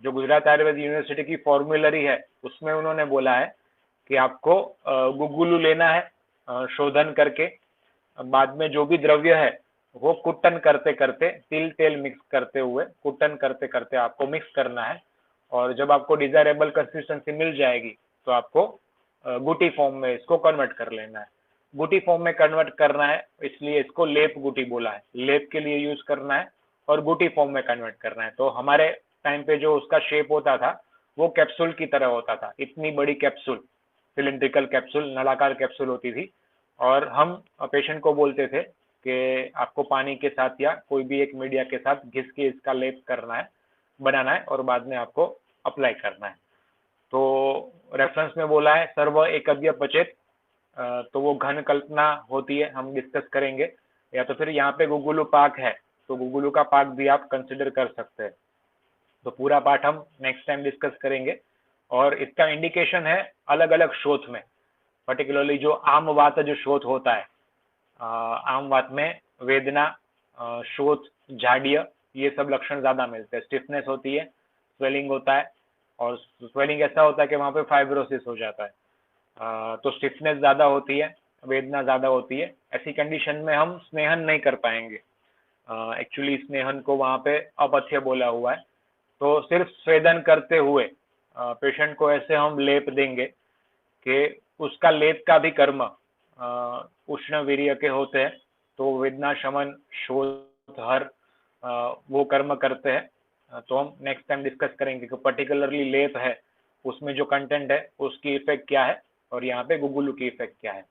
जो गुजरात आयुर्वेद यूनिवर्सिटी की फॉर्मूलरी है उसमें उन्होंने बोला है कि आपको गुगुलू लेना है शोधन करके, बाद में जो भी द्रव्य है वो कुटन करते करते, तिल तेल मिक्स करते हुए कुटन करते करते आपको मिक्स करना है, और जब आपको डिजायरेबल कंसिस्टेंसी मिल जाएगी तो आपको गुटी फॉर्म में इसको कन्वर्ट कर लेना है। गुटी फॉर्म में कन्वर्ट करना है, इसलिए इसको लेप गुटी बोला है, लेप के लिए यूज करना है और गुटी फॉर्म में कन्वर्ट करना है। तो हमारे टाइम पे जो उसका शेप होता था वो कैप्सूल की तरह होता था, इतनी बड़ी कैप्सूल, सिलिंड्रिकल कैप्सूल, नलाकार कैप्सूल होती थी, और हम पेशेंट को बोलते थे कि आपको पानी के साथ या कोई भी एक मीडिया के साथ घिस के इसका लेप करना है, बनाना है, और बाद में आपको अप्लाई करना है। तो रेफरेंस में बोला है सर्व एकद्य पचेत, तो वो घन कल्पना होती है, हम डिस्कस करेंगे। या तो फिर यहाँ पे गुगुलू पाक है तो गुगुलू का पाक भी आप कंसिडर कर सकते हैं। तो पूरा पाठ हम नेक्स्ट टाइम डिस्कस करेंगे, और इसका इंडिकेशन है अलग अलग शोथ में, पर्टिकुलरली जो आम वात जो शोथ होता है, आम वात में वेदना, शोथ, जाड्य, ये सब लक्षण ज्यादा मिलते हैं। स्टिफनेस होती है, स्वेलिंग होता है, और स्वेलिंग ऐसा होता है कि वहां पे फाइब्रोसिस हो जाता है। तो स्टिफनेस ज्यादा होती है, वेदना ज्यादा होती है, ऐसी कंडीशन में हम स्नेहन नहीं कर पाएंगे। एक्चुअली स्नेहन को वहां पे अपथ्य बोला हुआ है। तो सिर्फ स्वेदन करते हुए पेशेंट को ऐसे हम लेप देंगे कि उसका लेप का भी कर्म उष्ण वीर्य के होते हैं, तो वेदना शमन, शोथ, हर वो कर्म करते हैं। तो हम नेक्स्ट टाइम डिस्कस करेंगे कि पर्टिकुलरली लेप है उसमें जो कंटेंट है उसकी इफेक्ट क्या है, और यहाँ पे गुगुलू की इफेक्ट क्या है,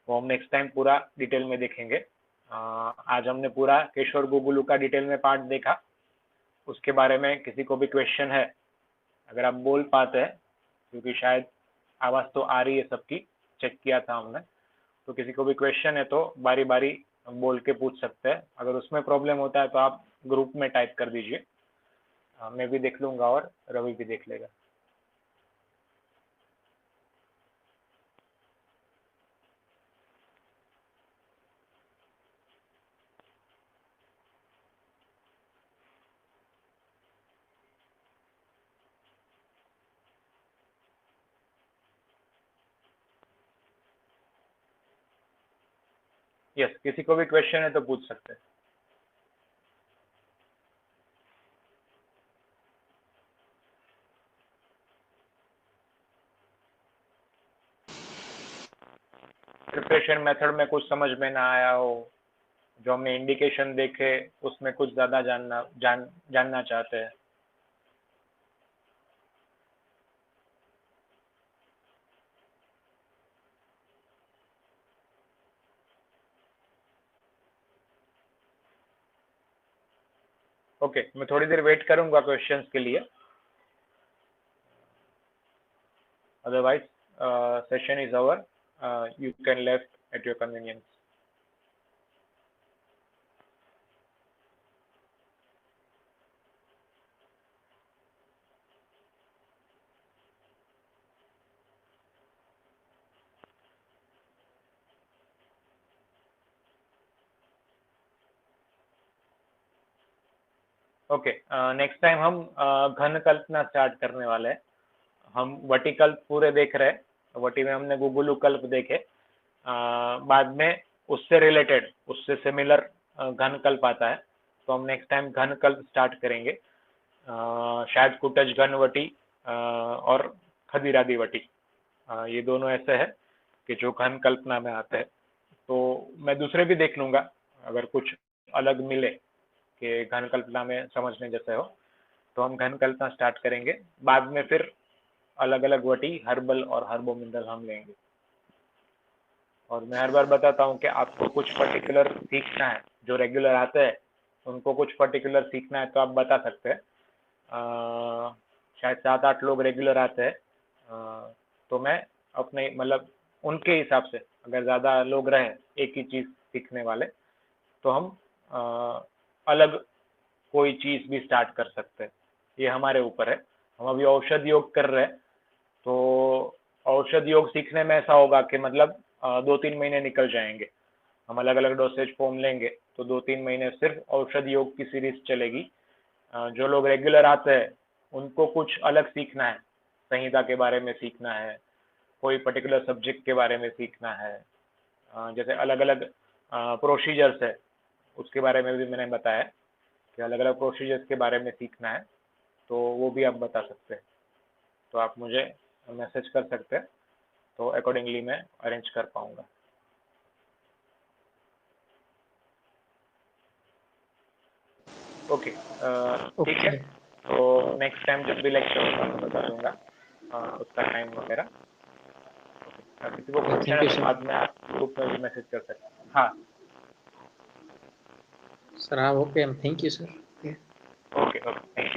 वो हम नेक्स्ट टाइम पूरा डिटेल में देखेंगे। आज हमने पूरा केशव और गुगुलू का डिटेल में पार्ट देखा। उसके बारे में किसी को भी क्वेश्चन है, अगर आप बोल पाते हैं, क्योंकि शायद आवाज़ तो आ रही है सबकी, चेक किया था हमने, तो किसी को भी क्वेश्चन है तो बारी बारी बोल के पूछ सकते हैं। अगर उसमें प्रॉब्लम होता है तो आप ग्रुप में टाइप कर दीजिए, मैं भी देख लूंगा और रवि भी देख लेगा। यस, किसी को भी क्वेश्चन है तो पूछ सकते हैं। प्रिपरेशन मेथड में कुछ समझ में ना आया हो, जो हमने इंडिकेशन देखे उसमें कुछ ज़्यादा जानना चाहते हैं। ओके, मैं थोड़ी देर वेट करूंगा क्वेश्चंस के लिए, otherwise session is over, you can left at your convenience. Okay, next time हम घन कल्पना स्टार्ट करने वाले हैं। हम वर्टिकल्प पूरे देख रहे हैं, वटी में हमने गुगुलू कल्प देखे, बाद में उससे रिलेटेड, उससे सिमिलर घन कल्प आता है, तो हम नेक्स्ट टाइम घन कल्प स्टार्ट करेंगे। शायद कुटज घन वटी और खदिरादी वटी, ये दोनों ऐसे हैं कि जो घन कल्पना में आते हैं। तो मैं दूसरे भी देख लूंगा, अगर कुछ अलग मिले कि घन कल्पना में समझने जैसे हो तो हम घन कल्पना स्टार्ट करेंगे। बाद में फिर अलग अलग वटी, हर्बल और हर्बो मिनरल हम लेंगे। और मैं हर बार बताता हूँ कि आपको कुछ पर्टिकुलर सीखना है, जो रेगुलर आते हैं उनको कुछ पर्टिकुलर सीखना है तो आप बता सकते हैं। शायद 7-8 लोग रेगुलर आते हैं, तो मैं अपने मतलब उनके हिसाब से, अगर ज़्यादा लोग रहे एक ही चीज़ सीखने वाले तो हम अलग कोई चीज़ भी स्टार्ट कर सकते हैं, ये हमारे ऊपर है। हम अभी औषध योग कर रहे हैं, तो औषध योग सीखने में ऐसा होगा कि मतलब 2-3 महीने निकल जाएंगे। हम अलग अलग डोसेज फॉर्म लेंगे तो 2-3 महीने सिर्फ औषध योग की सीरीज चलेगी। जो लोग रेगुलर आते हैं उनको कुछ अलग सीखना है, संहिता के बारे में सीखना है, कोई पर्टिकुलर सब्जेक्ट के बारे में सीखना है, जैसे अलग अलग प्रोसीजर्स है उसके बारे में भी मैंने बताया कि अलग अलग प्रोसीजर्स के बारे में सीखना है, तो वो भी आप बता सकते हैं। तो आप मुझे मैसेज कर सकते हैं, तो अकॉर्डिंगली मैं अरेंज कर पाऊंगा। ओके, ठीक है। तो नेक्स्ट टाइम जब भी लेक्चर होगा मैं बता दूंगा उसका टाइम वगैरह। किसी को क्वेश्चन है तो बाद में आप ग्रुप में भी मैसेज कर सकते हैं। हाँ सर, हाँ, okay, thank you sir. Okay okay, thank you.